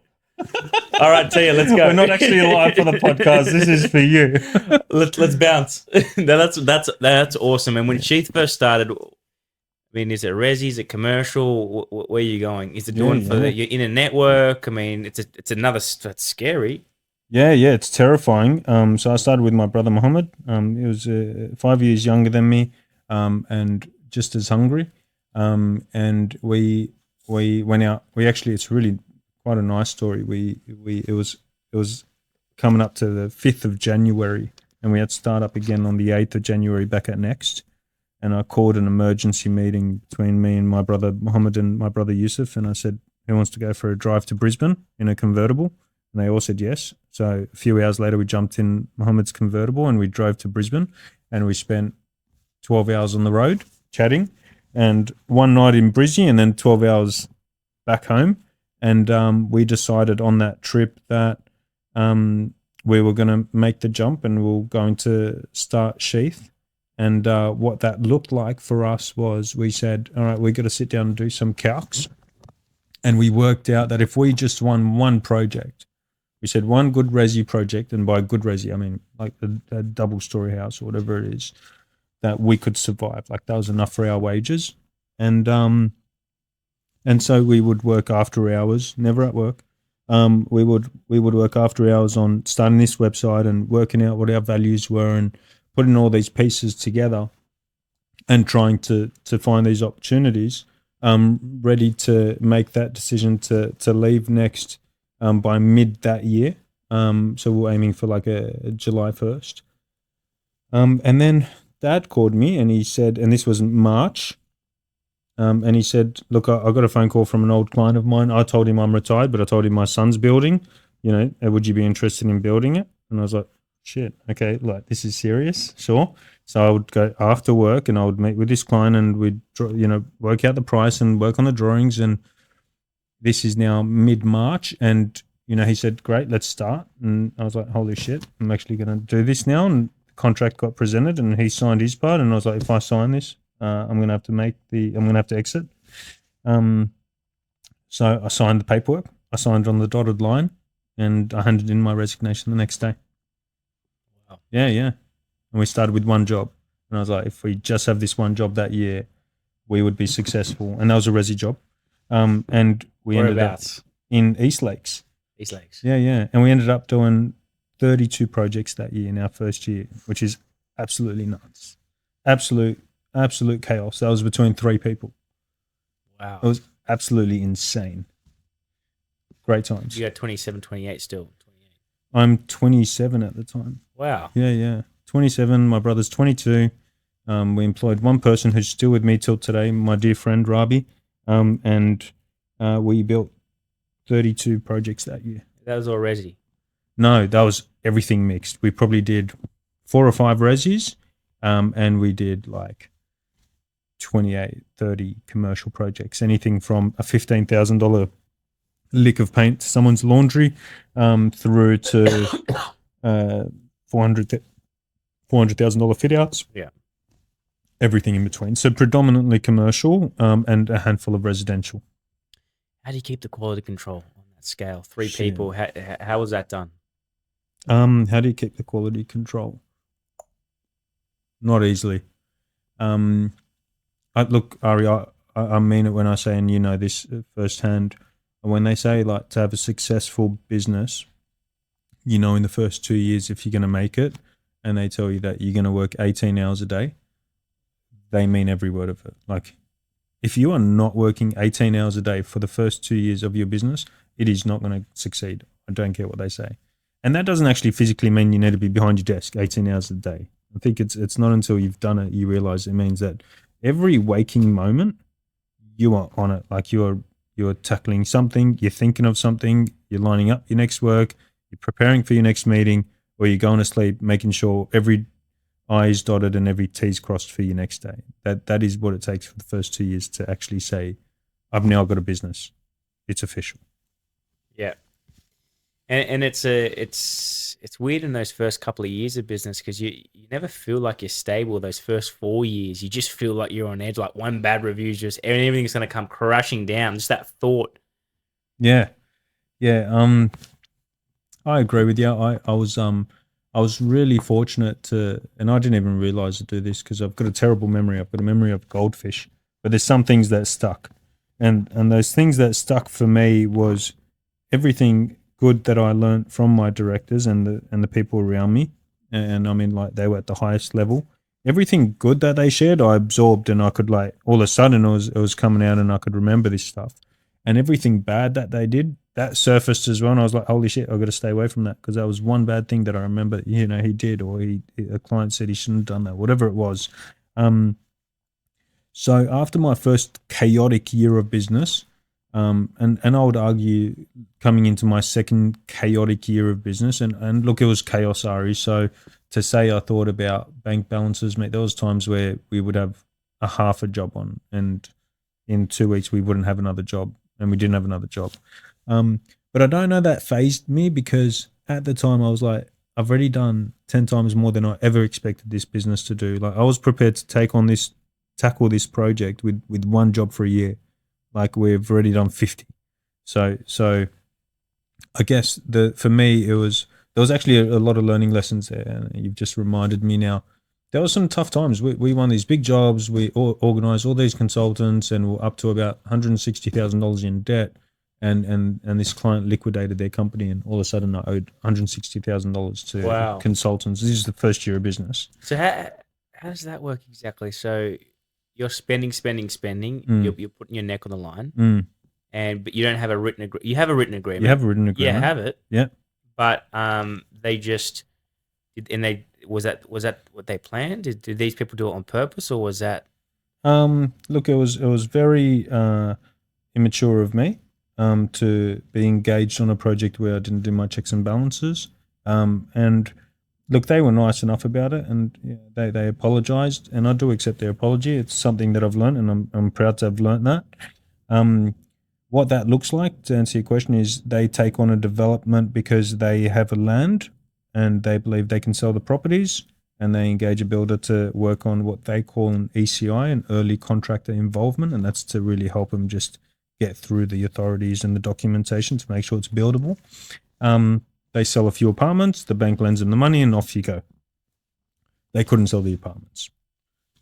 All right, Tia, let's go. We're not actually live for the podcast. This is for you. Let's bounce. That's awesome. And when Sheeth first started, I mean, is it resi? Is it commercial? Where are you going? Is it doing you're in a network? I mean, it's that's scary. Yeah, it's terrifying. So I started with my brother Mohammed. He was 5 years younger than me, and just as hungry. And we went out. It's really quite a nice story. It was coming up to the 5th of January, and we had to start up again on the 8th of January back at Next. And I called an emergency meeting between me and my brother Mohammed and my brother Yusuf, and I said, who wants to go for a drive to Brisbane in a convertible? And they all said yes. So a few hours later, we jumped in Mohammed's convertible and we drove to Brisbane, and we spent 12 hours on the road chatting, and one night in Brizzy and then 12 hours back home. And we decided on that trip that we were going to make the jump and we were going to start Sheeth. And what that looked like for us was we said, all right, we've got to sit down and do some calcs. And we worked out that if we just won one project, we said one good resi project, and by good resi, I mean like a double-story house or whatever it is, that we could survive. Like that was enough for our wages. And so we would work after hours, never at work. We would work after hours on starting this website and working out what our values were and putting all these pieces together and trying to find these opportunities, ready to make that decision to leave Next by mid that year. So we're aiming for like a July 1st. And then Dad called me and he said, and this was March, And he said, look, I got a phone call from an old client of mine. I told him I'm retired, but I told him my son's building, would you be interested in building it? And I was like, shit, okay, like this is serious, sure. So I would go after work and I would meet with this client and we'd, work out the price and work on the drawings. And this is now mid-March and, he said, great, let's start. And I was like, holy shit, I'm actually going to do this now. And the contract got presented and he signed his part. And I was like, if I sign this, I'm going to have to exit. So I signed the paperwork. I signed on the dotted line and I handed in my resignation the next day. Wow. Yeah. And we started with one job. And I was like, if we just have this one job that year, we would be successful. And that was a resi job. And we ended up in East Lakes. East Lakes. Yeah. And we ended up doing 32 projects that year in our first year, which is absolutely nuts. Absolute chaos. That was between 3 people. Wow. It was absolutely insane. Great times. You got 27, 28 still. 28. I'm 27 at the time. Wow. Yeah. 27. My brother's 22. We employed one person who's still with me till today, my dear friend Rabi. And we built 32 projects that year. That was all resi? No, that was everything mixed. We probably did 4 or 5 resis, and we did like 28, 30 commercial projects, anything from a $15,000 lick of paint to someone's laundry through to $400,000 fit outs. Yeah. Everything in between. So predominantly commercial and a handful of residential. How do you keep the quality control on that scale? 3 people. How was that done? How do you keep the quality control? Not easily. Look, Ari, I mean it when I say, and you know this firsthand, when they say like to have a successful business, in the first 2 years if you're going to make it, and they tell you that you're going to work 18 hours a day, they mean every word of it. Like, if you are not working 18 hours a day for the first 2 years of your business, it is not going to succeed. I don't care what they say. And that doesn't actually physically mean you need to be behind your desk 18 hours a day. I think it's not until you've done it you realize it means that every waking moment you are on it. Like you're tackling something, you're thinking of something, you're lining up your next work, you're preparing for your next meeting, or you're going to sleep making sure every I is dotted and every T is crossed for your next day. That is what it takes for the first 2 years to actually say, I've now got a business. It's official. Yeah. And it's weird in those first couple of years of business because you never feel like you're stable those first 4 years. You just feel like you're on edge, like one bad review is just everything's going to come crashing down. Just that thought. Yeah. I agree with you. I was really fortunate to, and I didn't even realize to do this because I've got a terrible memory. I've got a memory of goldfish, but there's some things that stuck, and those things that stuck for me was everything good that I learned from my directors and the people around me, and I mean like they were at the highest level. Everything good that they shared, I absorbed, and I could like all of a sudden it was coming out, and I could remember this stuff. And everything bad that they did, that surfaced as well. And I was like, holy shit, I've got to stay away from that because that was one bad thing that I remember, he did, or a client said he shouldn't have done that, whatever it was. So after my first chaotic year of business, and I would argue coming into my second chaotic year of business, and look, it was chaos, Ari. So to say I thought about bank balances, mate, there was times where we would have a half a job on, and in 2 weeks we wouldn't have another job, and we didn't have another job. But I don't know that fazed me because at the time I was like, I've already done 10 times more than I ever expected this business to do. Like I was prepared to tackle this project with one job for a year. Like we've already done 50. So I guess for me, there was actually a lot of learning lessons there. And you've just reminded me now. There were some tough times. We won these big jobs. We organized all these consultants and we're up to about $160,000 in debt. And this client liquidated their company, and all of a sudden I owed $160,000 to consultants. This is the first year of business. So how does that work exactly? So you're spending. You're putting your neck on the line, but you don't have a written agreement. You have a written agreement. You have a written agreement. Yeah, have it. Yeah. But they just was that what they planned? Did these people do it on purpose, or was that? Look, it was very immature of me to be engaged on a project where I didn't do my checks and balances. And look, they were nice enough about it, and they apologized, and I do accept their apology. It's something that I've learned, and I'm proud to have learned that. What that looks like, to answer your question, is they take on a development because they have a land and they believe they can sell the properties, and they engage a builder to work on what they call an ECI, an early contractor involvement, and that's to really help them just get through the authorities and the documentation to make sure it's buildable. They sell a few apartments, the bank lends them the money, and off you go. They couldn't sell the apartments.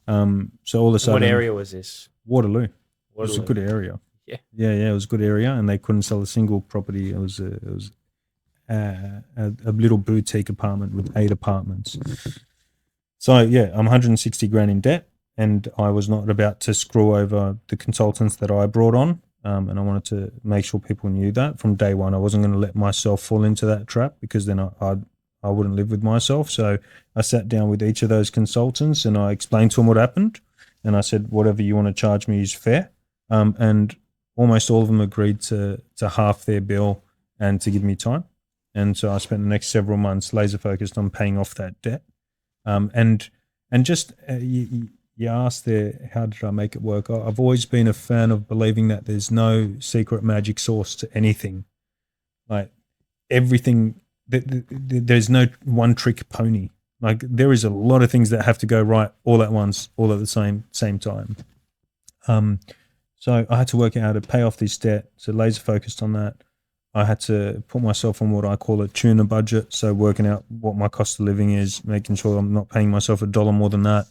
So all of a sudden... What area was this? Waterloo. It was a good area. Yeah, it was a good area, and they couldn't sell a single property. It was a little boutique apartment with 8 apartments. So yeah, I'm 160 grand in debt, and I was not about to screw over the consultants that I brought on. And I wanted to make sure people knew that from day one. I wasn't going to let myself fall into that trap, because then I wouldn't live with myself. So I sat down with each of those consultants and I explained to them what happened. And I said, whatever you want to charge me is fair. And almost all of them agreed to half their bill and to give me time. And so I spent the next several months laser focused on paying off that debt. And just you asked there, how did I make it work? I've always been a fan of believing that there's no secret magic sauce to anything. Like everything, there's no one trick pony. Like there is a lot of things that have to go right all at once, all at the same time. So I had to work out how to pay off this debt. So laser focused on that. I had to put myself on what I call a tuna budget. So working out what my cost of living is, making sure I'm not paying myself $1 more than that.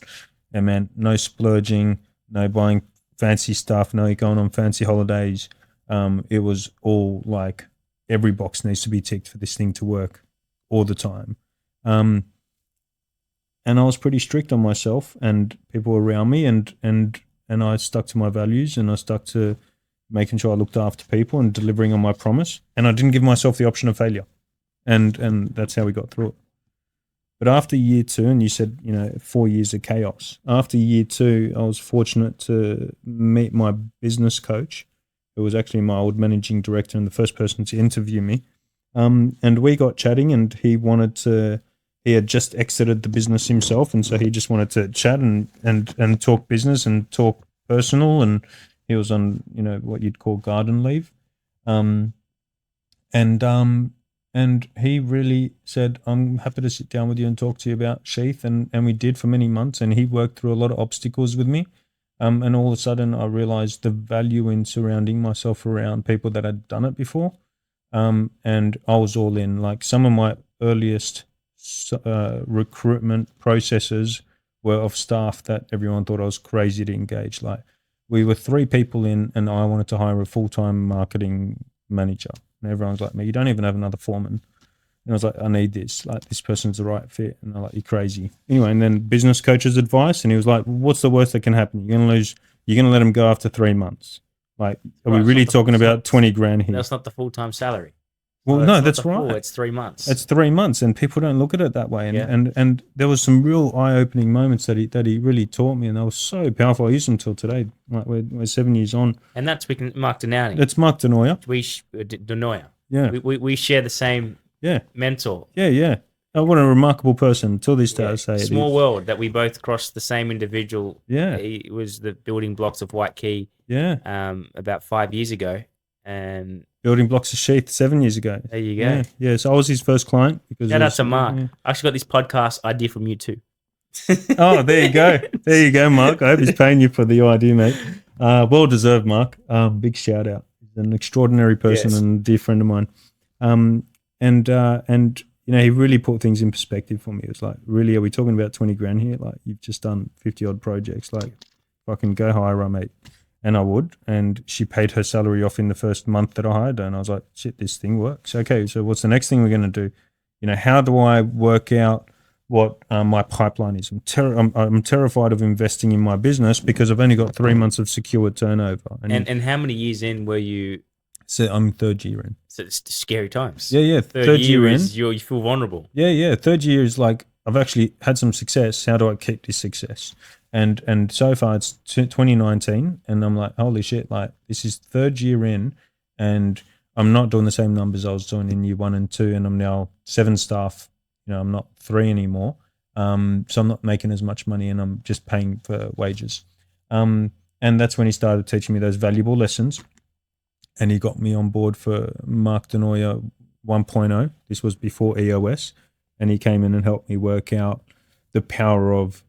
And man, no splurging, no buying fancy stuff, no going on fancy holidays. It was all like every box needs to be ticked for this thing to work all the time. And I was pretty strict on myself and people around me, and I stuck to my values, and I stuck to making sure I looked after people and delivering on my promise. And I didn't give myself the option of failure. And that's how we got through it. But after year 2, and you said, 4 years of chaos. After year 2, I was fortunate to meet my business coach, who was actually my old managing director and the first person to interview me. And we got chatting, and he had just exited the business himself. And so he just wanted to chat and talk business and talk personal. And he was on, what you'd call garden leave. And he really said, I'm happy to sit down with you and talk to you about Sheeth. And we did for many months, and he worked through a lot of obstacles with me. And all of a sudden I realized the value in surrounding myself around people that had done it before. And I was all in. Like some of my earliest recruitment processes were of staff that everyone thought I was crazy to engage. Like we were 3 people in, and I wanted to hire a full-time marketing manager. And everyone's like, "Man, you don't even have another foreman." And I was like, "I need this. Like, this person's the right fit." And they're like, "You're crazy." Anyway, and then business coach's advice, and he was like, "What's the worst that can happen? You're gonna let him go after 3 months. Like, are we really talking about 20 grand here?" That's not the full-time salary. Well, no, that's right. It's 3 months. It's 3 months, and people don't look at it that way. And there was some real eye-opening moments that he really taught me, and they were so powerful. I use them till today. Like we're 7 years on. And that's Mark Denoyer. It's Mark Denoyer. Denoyer. Yeah. We share the same mentor. Yeah. Oh, what a remarkable person. Till this day, I say small world that we both crossed the same individual. Yeah. He was the building blocks of White Key. Yeah. About 5 years ago, and building blocks of Sheeth 7 years ago. There you go. Yeah. So I was his first client. Shout out to Mark. Yeah. I actually got this podcast idea from you too. Oh, there you go. There you go, Mark. I hope he's paying you for the idea, mate. Well deserved, Mark. Big shout out. He's an extraordinary person and a dear friend of mine. And he really put things in perspective for me. It was like, really, are we talking about 20 grand here? Like, you've just done 50 odd projects. Like, fucking go hire her, mate. And I would. And she paid her salary off in the first month that I hired her. And I was like, shit, this thing works. Okay, so what's the next thing we're going to do? How do I work out what my pipeline is? I'm terrified of investing in my business because I've only got 3 months of secure turnover. And how many years in were you? So I'm 3rd year in. So it's scary times. Yeah. Third year in. You feel vulnerable. Yeah. 3rd year is like, I've actually had some success. How do I keep this success? And so far it's 2019, and I'm like, holy shit, like this is third year in, and I'm not doing the same numbers I was doing in year 1 and 2, and I'm now 7 staff. I'm not 3 anymore. So I'm not making as much money, and I'm just paying for wages. And that's when he started teaching me those valuable lessons, and he got me on board for Mark Denoyer 1.0. This was before EOS, and he came in and helped me work out the power of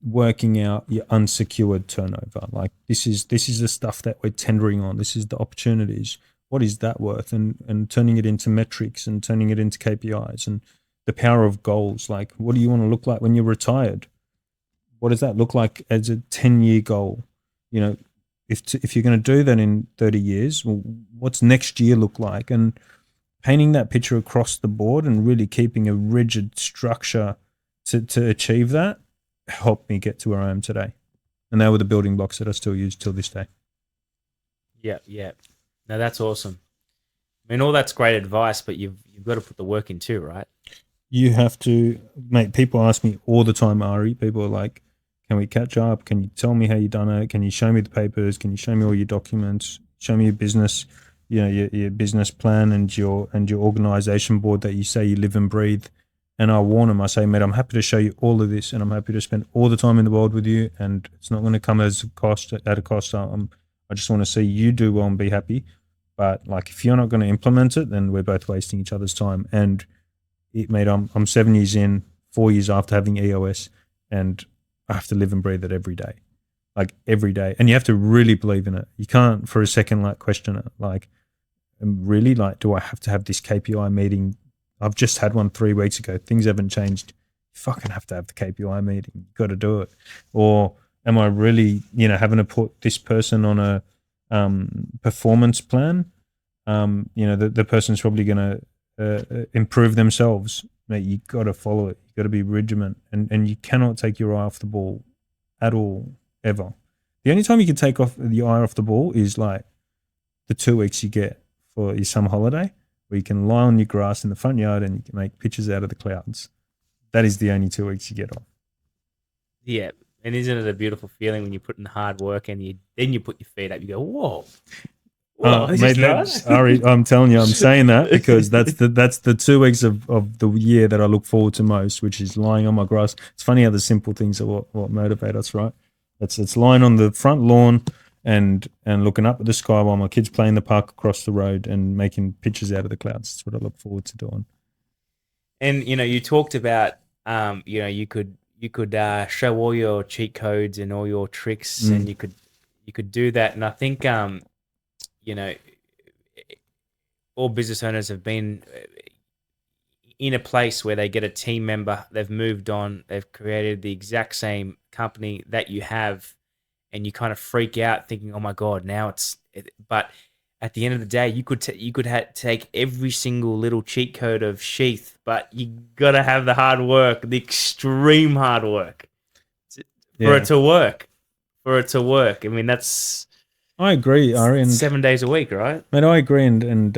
working out your unsecured turnover. Like this is the stuff that we're tendering on. This is the opportunities. What is that worth? And turning it into metrics and turning it into KPIs, and the power of goals. Like, what do you want to look like when you're retired? What does that look like as a 10-year goal? If you're going to do that in 30 years, well, what's next year look like? And painting that picture across the board and really keeping a rigid structure to achieve that helped me get to where I am today. And they were the building blocks that I still use till this day. Yeah. No, that's awesome. I mean, all that's great advice, but you've got to put the work in too, right? You have to, mate. People ask me all the time, Ari. People are like, can we catch up? Can you tell me how you done it? Can you show me the papers? Can you show me all your documents? Show me your business, your business plan and your organization board that you say you live and breathe. And I warn them, I say, mate, I'm happy to show you all of this, and I'm happy to spend all the time in the world with you, and it's not going to come at a cost. I just want to see you do well and be happy. But like, if you're not going to implement it, then we're both wasting each other's time. And mate, I'm 7 years in, 4 years after having EOS, and I have to live and breathe it every day, like every day. And you have to really believe in it. You can't for a second like question it. Like, really, like, do I have to have this KPI meeting? I've just had one 3 weeks ago. Things haven't changed. You fucking have to have the KPI meeting. You've got to do it. Or am I really, having to put this person on a performance plan? The person's probably going to improve themselves. Mate, you got to follow it. You got to be regiment, and you cannot take your eye off the ball at all, ever. The only time you can take off your eye off the ball is like the 2 weeks you get for your summer holiday, where you can lie on your grass in the front yard and you can make pictures out of the clouds. That is the only 2 weeks you get off. Yeah, and isn't it a beautiful feeling when you put in the hard work and then you put your feet up, you go, whoa. Mate, Ari, I'm telling you, I'm saying that because that's the 2 weeks of the year that I look forward to most, which is lying on my grass. It's funny how the simple things are what motivate us, right? It's lying on the front lawn and looking up at the sky while my kids play in the park across the road and making pictures out of the clouds. That's what I look forward to doing. And you talked about you could show all your cheat codes and all your tricks, and you could do that. And I think all business owners have been in a place where they get a team member, they've moved on, they've created the exact same company that you have, and you kind of freak out thinking, oh my God, but at the end of the day, you could take every single little cheat code of Sheeth, but you got to have the hard work, the extreme hard work for it to work. I mean, I agree, Ari. 7 days a week, right? Mate, I agree, and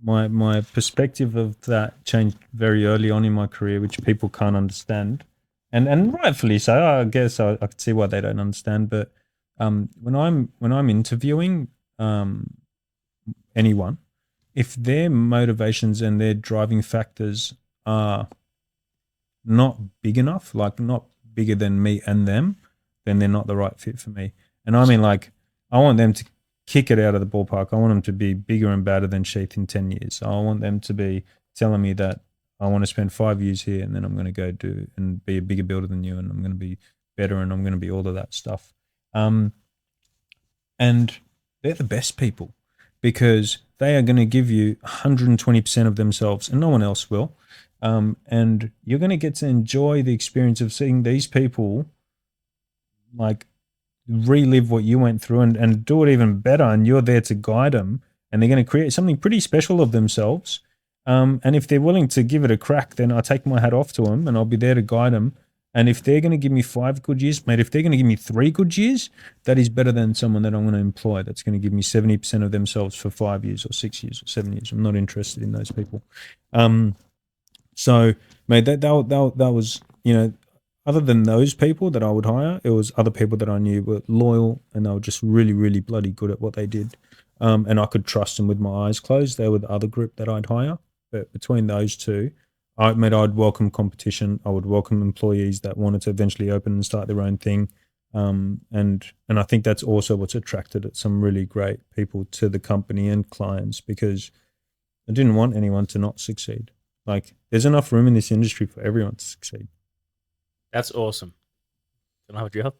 my perspective of that changed very early on in my career, which people can't understand, and rightfully so. I guess I could see why they don't understand. But when I'm interviewing anyone, if their motivations and their driving factors are not big enough, like not bigger than me and them, then they're not the right fit for me. And I mean, like, I want them to kick it out of the ballpark. I want them to be bigger and badder than Sheeth in 10 years. I want them to be telling me that I want to spend 5 years here, and then I'm going to go do and be a bigger builder than you, and I'm going to be better, and I'm going to be all of that stuff. And they're the best people, because they are going to give you 120% of themselves, and no one else will. And you're going to get to enjoy the experience of seeing these people like relive what you went through and do it even better. And you're there to guide them, and they're going to create something pretty special of themselves. And if they're willing to give it a crack, then I take my hat off to them, and I'll be there to guide them. And if they're going to give me 5 good years, mate, if they're going to give me 3 good years, that is better than someone that I'm going to employ that's going to give me 70% of themselves for 5 years or 6 years or 7 years. I'm not interested in those people. So, mate, that was, other than those people that I would hire, it was other people that I knew were loyal and they were just really, really bloody good at what they did. And I could trust them with my eyes closed. They were the other group that I'd hire. But between those two, I'd welcome competition. I would welcome employees that wanted to eventually open and start their own thing. And I think that's also what's attracted some really great people to the company and clients, because I didn't want anyone to not succeed. Like, there's enough room in this industry for everyone to succeed. That's awesome. Can I have a job?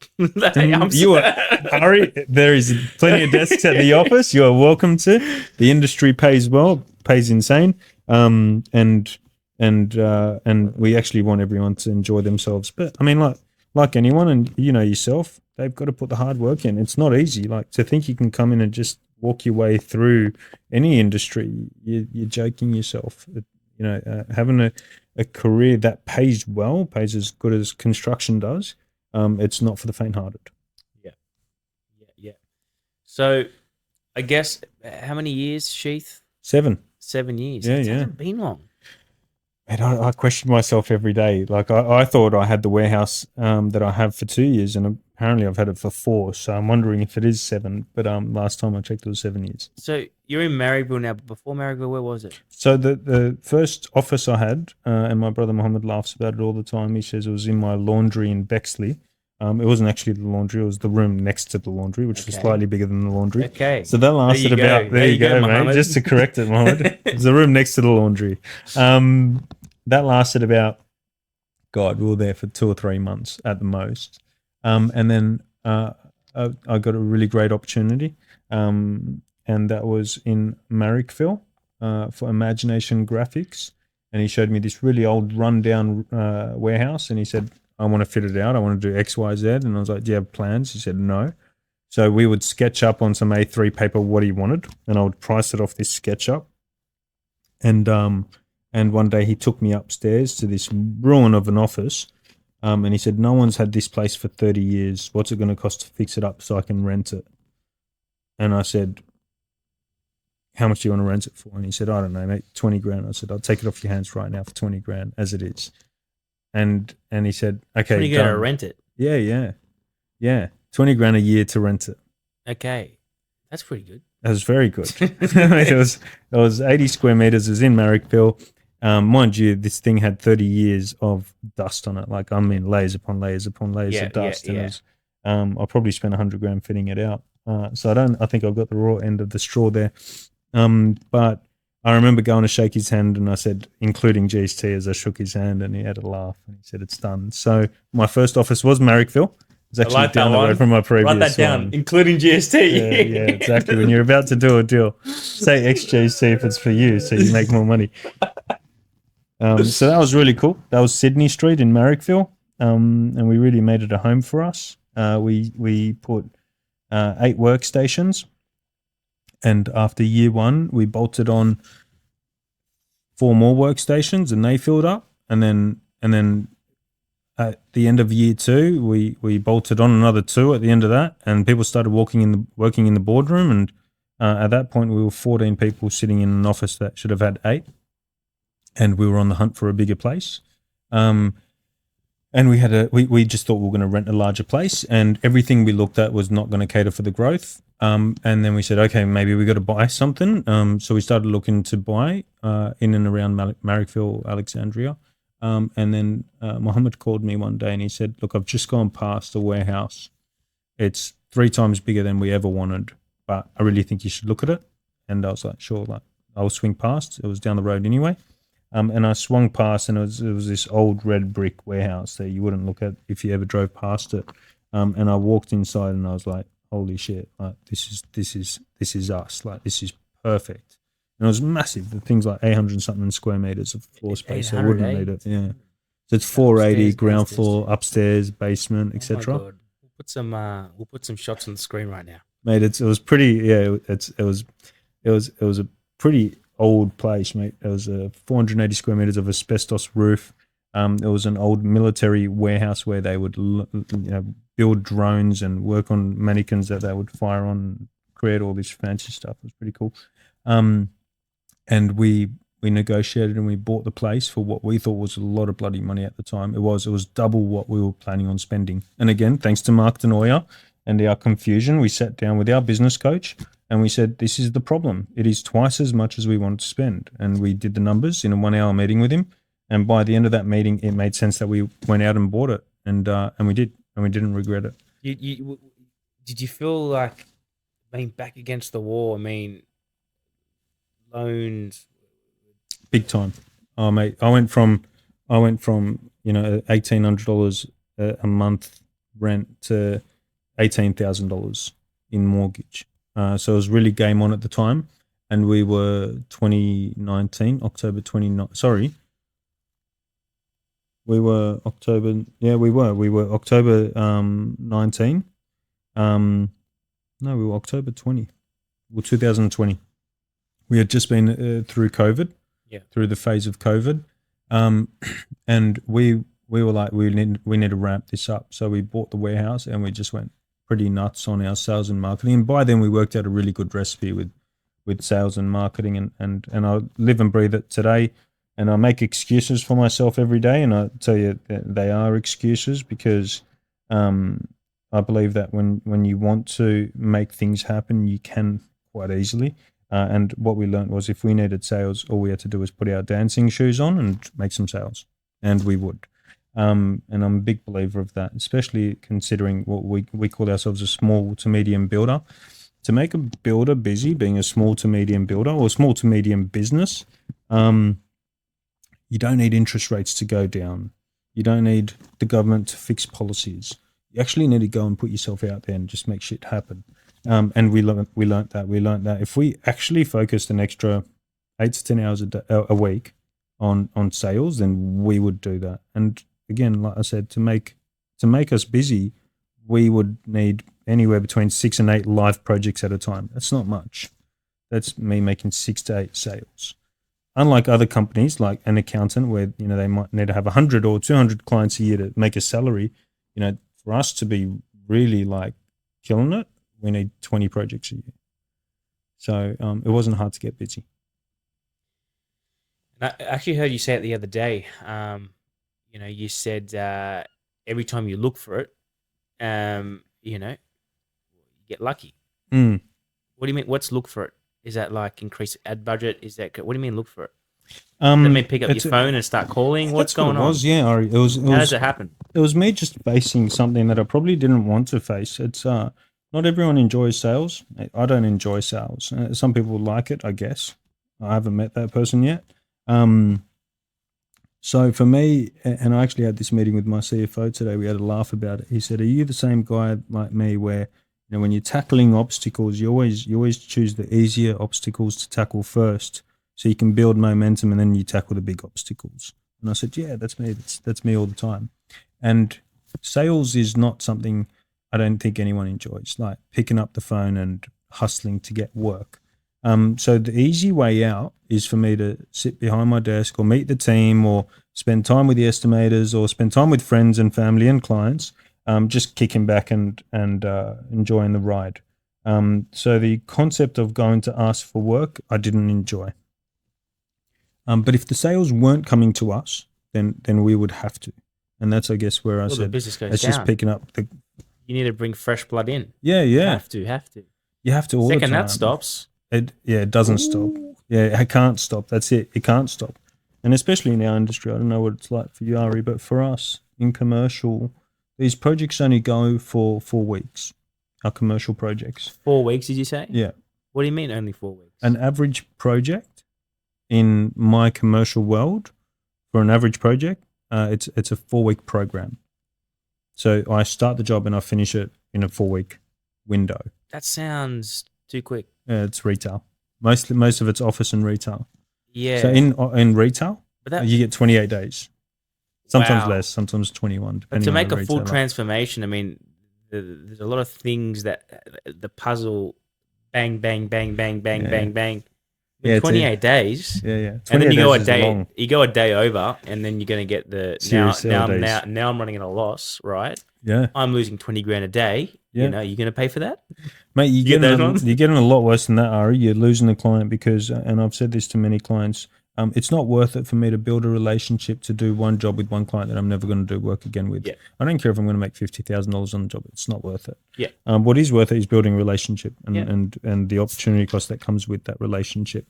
You are, Ari, there is plenty of desks at the office. You are welcome to. The industry pays well, pays insane. And we actually want everyone to enjoy themselves. But I mean, like anyone, and you know yourself, they've got to put the hard work in. It's not easy. Like, to think you can come in and just walk your way through any industry, you're joking yourself. You know, having a career that pays well, pays as good as construction does, it's not for the faint-hearted. Yeah. So, I guess, how many years, Sheeth? 7 years. Yeah, It hasn't been long. And I question myself every day. Like, I thought I had the warehouse that I have for 2 years, and apparently I've had it for 4. So I'm wondering if it is 7. But last time I checked, it was 7 years. So you're in Marrickville now. But before Marrickville, where was it? So the first office I had, and my brother Mohammed laughs about it all the time. He says it was in my laundry in Bexley. It wasn't actually the laundry; it was the room next to the laundry, which was slightly bigger than the laundry. Okay. So that lasted about. There you go, mate. Just to correct it, Mohammed. It was the room next to the laundry. That lasted about, God, we were there for 2 or 3 months at the most. And then I got a really great opportunity, and that was in Marrickville for Imagination Graphics. And he showed me this really old rundown warehouse, and he said, I want to fit it out. I want to do X, Y, Z. And I was like, do you have plans? He said, no. So we would sketch up on some A3 paper what he wanted, and I would price it off this SketchUp. And one day he took me upstairs to this ruin of an office, and he said, no one's had this place for 30 years. What's it going to cost to fix it up so I can rent it? And I said, how much do you want to rent it for? And he said, I don't know, mate, 20 grand. I said, I'll take it off your hands right now for 20 grand as it is. And he said, okay. 20 grand to rent it? Yeah. 20 grand a year to rent it. Okay. That's pretty good. That was very good. it was 80 square meters. It was in Marrickville. Mind you, this thing had 30 years of dust on it. Like, I mean, layers upon layers upon layers of dust. And it was, I probably spent 100 grand fitting it out. So I think I've got the raw end of the straw there. But I remember going to shake his hand, and I said, including GST, as I shook his hand, and he had a laugh, and he said, it's done. So my first office was Marrickville. It's actually down the road from my previous one. Write that down, including GST. Yeah, exactly. When you're about to do a deal, say XGC if it's for you, so you make more money. So that was really cool. That was Sydney Street in Marrickville, and we really made it a home for us. We put 8 workstations, and after year 1, we bolted on 4 more workstations, and they filled up. And then at the end of year 2, we bolted on another 2 at the end of that, and people started working in the boardroom. And at that point, we were 14 people sitting in an office that should have had 8. And we were on the hunt for a bigger place. And we just thought we were going to rent a larger place, and everything we looked at was not going to cater for the growth. And then we said, okay, maybe we got to buy something. So we started looking to buy in and around Marrickville, Alexandria. And then Mohammed called me one day and he said, look, I've just gone past a warehouse. It's 3 times bigger than we ever wanted, but I really think you should look at it. And I was like, sure, like I'll swing past. It was down the road anyway. And I swung past, and it was this old red brick warehouse that you wouldn't look at if you ever drove past it. And I walked inside, and I was like, "Holy shit! Like this is us! Like this is perfect." And it was massive. The thing's like 800 and something square meters of floor space. I wouldn't need it. Yeah. So it's 480 Upstairs, ground downstairs, floor, upstairs, basement, etc. We'll put some shots on the screen right now, mate. It was pretty. Yeah, it was a pretty old place, mate. It was 480 square meters of asbestos roof. It was an old military warehouse where they would build drones and work on mannequins that they would fire on, and create all this fancy stuff. It was pretty cool. And we We negotiated and we bought the place for what we thought was a lot of bloody money at the time. It was double what we were planning on spending. And again, thanks to Mark Denoyer and our confusion, we sat down with our business coach and we said, this is the problem. It is twice as much as we wanted to spend. And we did the numbers in a 1 hour meeting with him. And by the end of that meeting, it made sense that we went out and bought it. And we did. And we didn't regret it. Did you feel like being back against the wall? I mean, loans... Big time. Oh, mate, I went from $1,800 a month rent to $18,000 in mortgage. So it was really game on at the time, and we were 2019 October 29. Sorry, we were October. Yeah, we were October 19. No, we were October 20. Well, 2020. We had just been through COVID. Yeah. Through the phase of COVID, and we were like, we need to ramp this up. So we bought the warehouse and we just went pretty nuts on our sales and marketing. And by then we worked out a really good recipe with sales and marketing, and I live and breathe it today. And I make excuses for myself every day, and I tell you that they are excuses because I believe that when you want to make things happen, you can quite easily. And what we learned was if we needed sales, all we had to do was put our dancing shoes on and make some sales, and we would. And I'm a big believer of that, especially considering what we call ourselves a small to medium builder. To make a builder busy, being a small to medium builder or small to medium business, you don't need interest rates to go down. You don't need the government to fix policies. You actually need to go and put yourself out there and just make shit happen. And we learned that if we actually focused an extra 8 to 10 hours a week on sales, then we would do that. And again, like I said, to make us busy, we would need anywhere between 6 and 8 live projects at a time. That's not much. That's me making 6 to 8 sales. Unlike other companies, like an accountant, where they might need to have 100 or 200 clients a year to make a salary. For us to be really like killing it, we need 20 projects a year. So it wasn't hard to get busy. I actually heard you say it the other day. You said every time you look for it, you get lucky. Mm. What do you mean? What's look for it? Is that like increase ad budget? Is that what do you mean look for it? Does that mean pick up your phone and start calling? What's going on? Yeah, Ari. How does it happen? It was me just facing something that I probably didn't want to face. It's not everyone enjoys sales. I don't enjoy sales. Some people like it, I guess. I haven't met that person yet. So for me, and I actually had this meeting with my CFO today, we had a laugh about it. He said, are you the same guy like me where, when you're tackling obstacles, you always choose the easier obstacles to tackle first so you can build momentum and then you tackle the big obstacles? And I said, yeah, that's me. That's me all the time. And sales is not something I don't think anyone enjoys, like picking up the phone and hustling to get work. So the easy way out is for me to sit behind my desk or meet the team or spend time with the estimators or spend time with friends and family and clients, just kicking back and enjoying the ride. So the concept of going to ask for work, I didn't enjoy. But if the sales weren't coming to us, then we would have to. And that's, I guess, where I said, the business goes it's down. just picking up the... You need to bring fresh blood in. Yeah. Have to. You have to all the time. Second that stops. It doesn't stop. Yeah, it can't stop. That's it. It can't stop. And especially in our industry, I don't know what it's like for you, Ari, but for us in commercial, these projects only go for 4 weeks, our commercial projects. 4 weeks, did you say? Yeah. What do you mean only 4 weeks? An average project in my commercial world, for an average project, it's a 4-week program. So I start the job and I finish it in a 4-week window. That sounds too quick. It's retail. Most of it's office and retail. Yeah. So in retail, you get 28 days. Sometimes less, sometimes 21. But to make a full transformation, I mean, there's a lot of things that the puzzle, bang, bang, bang, bang, bang, bang, bang. In 28 days. Yeah. And then you go a day. You go a day over, and then you're going to get the now I'm running at a loss, right? Yeah. I'm losing 20 grand a day. Yeah. You're going to pay for that? Mate, you're getting a lot worse than that, Ari. You're losing the client because, and I've said this to many clients, it's not worth it for me to build a relationship to do one job with one client that I'm never going to do work again with. Yeah. I don't care if I'm going to make $50,000 on the job. It's not worth it. Yeah. What is worth it is building a relationship and, Yeah. and the opportunity cost that comes with that relationship.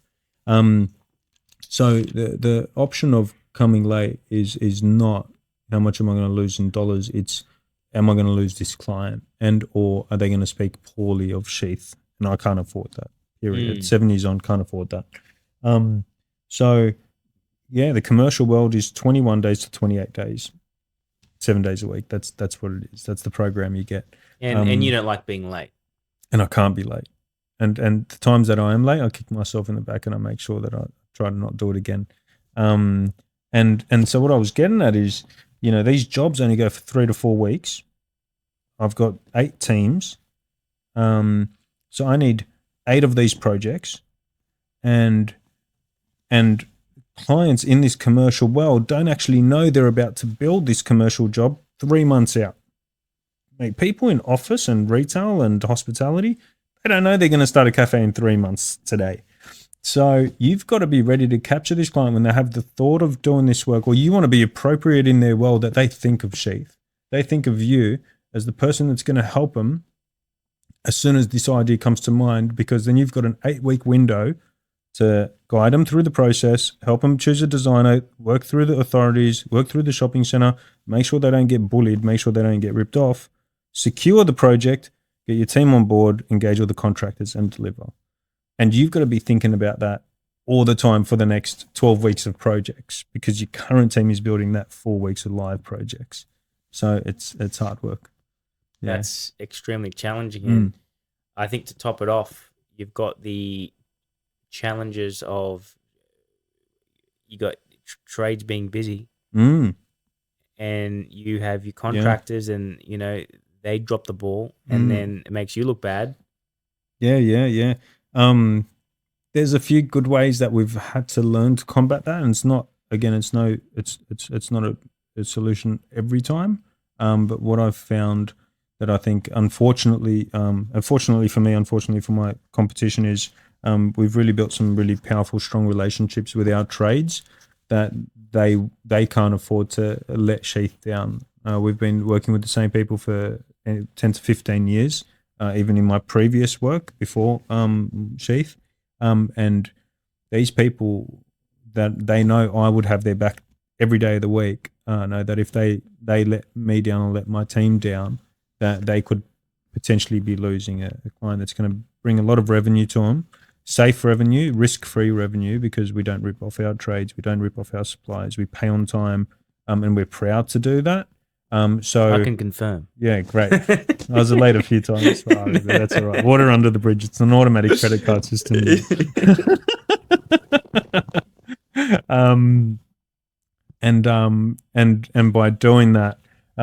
So the option of coming late is not how much am I going to lose in dollars. It's am I going to lose this client, and or are they going to speak poorly of Sheeth? And I can't afford that. Period. 70s on, can't afford that. So yeah, the commercial world is 21 days to 28 days, 7 days a week. That's what it is. That's the program you get. And you don't like being late. And I can't be late. And the times that I am late, I kick myself in the back and I make sure that I try to not do it again. And so what I was getting at is, these jobs only go for 3 to 4 weeks. I've got 8 teams. So I need 8 of these projects, and clients in this commercial world don't actually know they're about to build this commercial job 3 months out. Like people in office and retail and hospitality, they don't know they're going to start a cafe in 3 months today. So you've got to be ready to capture this client when they have the thought of doing this work, or you want to be appropriate in their world that they think of Sheeth. They think of you as the person that's going to help them as soon as this idea comes to mind, because then you've got an 8-week window to guide them through the process, help them choose a designer, work through the authorities, work through the shopping center, make sure they don't get bullied, make sure they don't get ripped off, secure the project, get your team on board, engage with the contractors and deliver. And you've got to be thinking about that all the time for the next 12 weeks of projects, because your current team is building that 4 weeks of live projects. So it's hard work. Yeah. That's extremely challenging. And I think to top it off, you've got the challenges of you got trades being busy, and you have your contractors, and they drop the ball, and then it makes you look bad. Yeah. There's a few good ways that we've had to learn to combat that, and it's not a solution every time. But what I've found that I think, unfortunately for me, unfortunately for my competition, is we've really built some really powerful, strong relationships with our trades that they can't afford to let Sheeth down. We've been working with the same people for 10 to 15 years, even in my previous work before Sheeth. And these people, that they know I would have their back every day of the week, know that if they let me down or let my team down, that they could potentially be losing a client that's going to bring a lot of revenue to them. Safe revenue, risk-free revenue, because we don't rip off our trades, we don't rip off our suppliers, we pay on time, and we're proud to do that. So I can confirm. Yeah, great. I was late a few times, but that's all right. Water under the bridge. It's an automatic credit card system. And by doing that,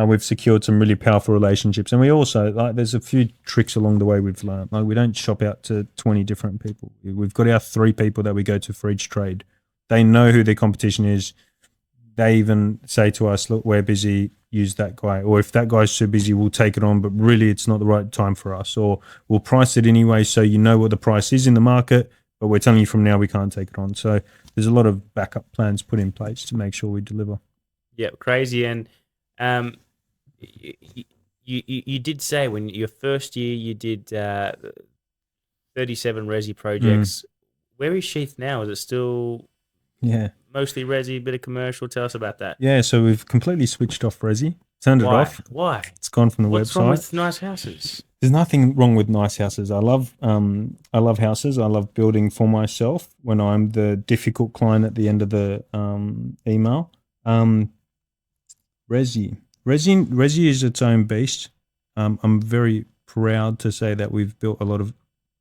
we've secured some really powerful relationships. And we also, there's a few tricks along the way we've learned. We don't shop out to 20 different people. We've got our 3 people that we go to for each trade. They know who their competition is. They even say to us, look, we're busy, use that guy. Or if that guy's too busy, we'll take it on, but really it's not the right time for us. Or we'll price it anyway, so you know what the price is in the market, but we're telling you from now we can't take it on. So there's a lot of backup plans put in place to make sure we deliver. Yeah, crazy. And you did say when your first year you did 37 resi projects. Where is Sheeth now? Is it still mostly resi, bit of commercial? Tell us about that. Yeah, so we've completely switched off resi, turned it off. Why? It's gone from the What's website. What's wrong with nice houses? There's nothing wrong with nice houses. I love houses. I love building for myself when I'm the difficult client at the end of the email. Resi is its own beast. I'm very proud to say that we've built a lot of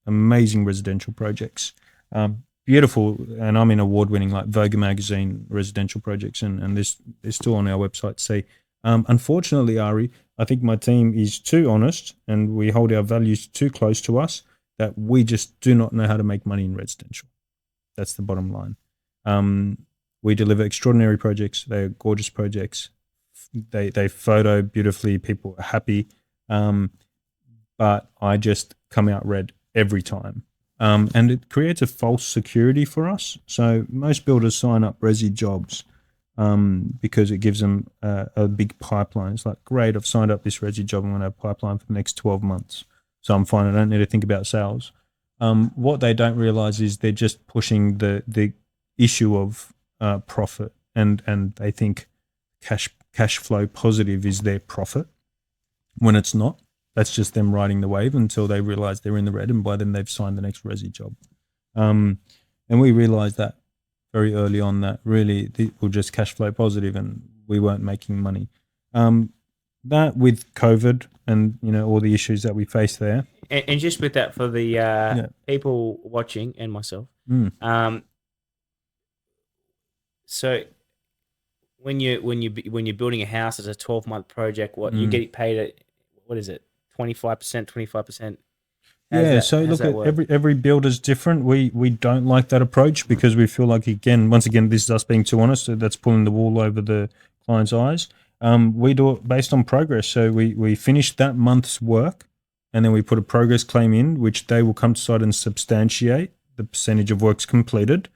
amazing residential projects. Beautiful, and I'm in award-winning like Vogue magazine residential projects, and they're still on our website to see. Unfortunately, Ari, I think my team is too honest, and we hold our values too close to us, that we just do not know how to make money in residential. That's the bottom line. We deliver extraordinary projects. They're gorgeous projects. They photo beautifully. People are happy. But I just come out red every time. And it creates a false security for us. So most builders sign up resi jobs because it gives them a big pipeline. It's like, great, I've signed up this resi job. I'm going to have a pipeline for the next 12 months. So I'm fine. I don't need to think about sales. What they don't realize is they're just pushing the issue of profit, and they think cash flow positive is their profit when it's not. That's just them riding the wave until they realize they're in the red, and by then they've signed the next resi job. And we realized that very early on, that really we're just cash flow positive and we weren't making money. That with COVID and all the issues that we faced there. And just with that, for the people watching and myself, so when you're building a house as a 12-month project, what you get paid at, what is it, 25%? Yeah, so look, at every builder's different. We don't like that approach because we feel like, once again, this is us being too honest. So that's pulling the wool over the client's eyes. We do it based on progress. So we finish that month's work, and then we put a progress claim in, which they will come to site and substantiate the percentage of works completed.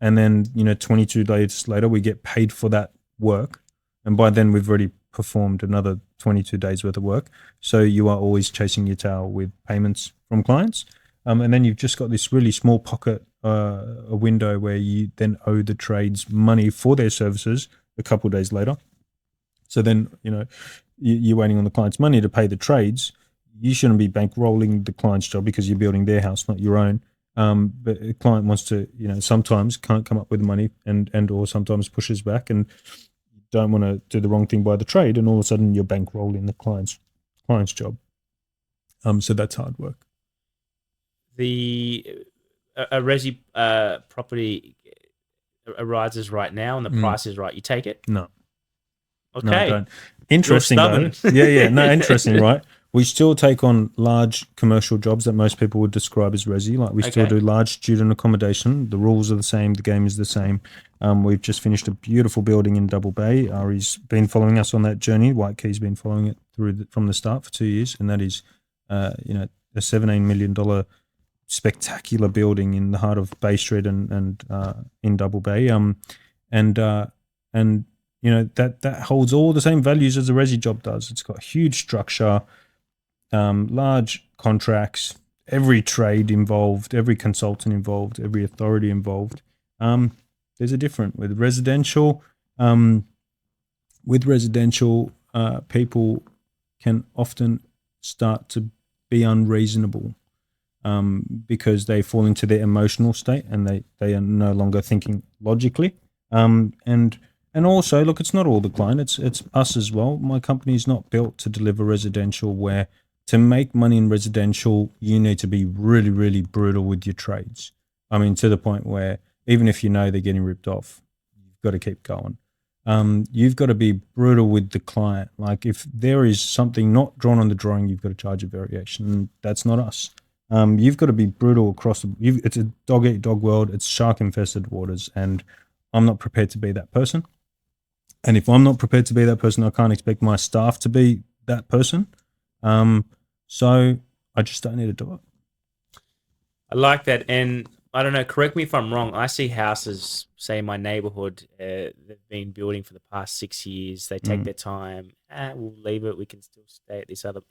And then 22 days later, we get paid for that work, and by then we've already performed another 22 days worth of work. So you are always chasing your tail with payments from clients. And then you've just got this really small pocket, a window where you then owe the trades money for their services a couple of days later. So then, you're waiting on the client's money to pay the trades. You shouldn't be bankrolling the client's job because you're building their house, not your own. But a client wants to, sometimes can't come up with the money and or sometimes pushes back and don't want to do the wrong thing by the trade, and all of a sudden you're bankrolling the client's job. So that's hard work. A resi property arises right now and the price is right. You take it? No. Okay. No, I don't. Interesting though. Yeah. No, interesting, right? We still take on large commercial jobs that most people would describe as resi. Like we still do large student accommodation. The rules are the same. The game is the same. We've just finished a beautiful building in Double Bay. Ari's been following us on that journey. White Key's been following it from the start for 2 years, and that is, a $17 million spectacular building in the heart of Bay Street and in Double Bay. That holds all the same values as a resi job does. It's got huge structure. Large contracts, every trade involved, every consultant involved, every authority involved. There's a different with residential. People can often start to be unreasonable because they fall into their emotional state and they are no longer thinking logically. And also, look, it's not all the client; it's us as well. My company is not built to deliver residential where. To make money in residential, you need to be really, really brutal with your trades. I mean, to the point where even if they're getting ripped off, you've got to keep going. You've got to be brutal with the client. Like if there is something not drawn on the drawing, you've got to charge a variation. And that's not us. You've got to be brutal across it's a dog-eat-dog world. It's shark-infested waters. And I'm not prepared to be that person. And if I'm not prepared to be that person, I can't expect my staff to be that person. So I just don't need to do it. I like that. And I don't know, correct me if I'm wrong. I see houses, say in my neighborhood, they've been building for the past 6 years. They take their time. We'll leave it. We can still stay at this other.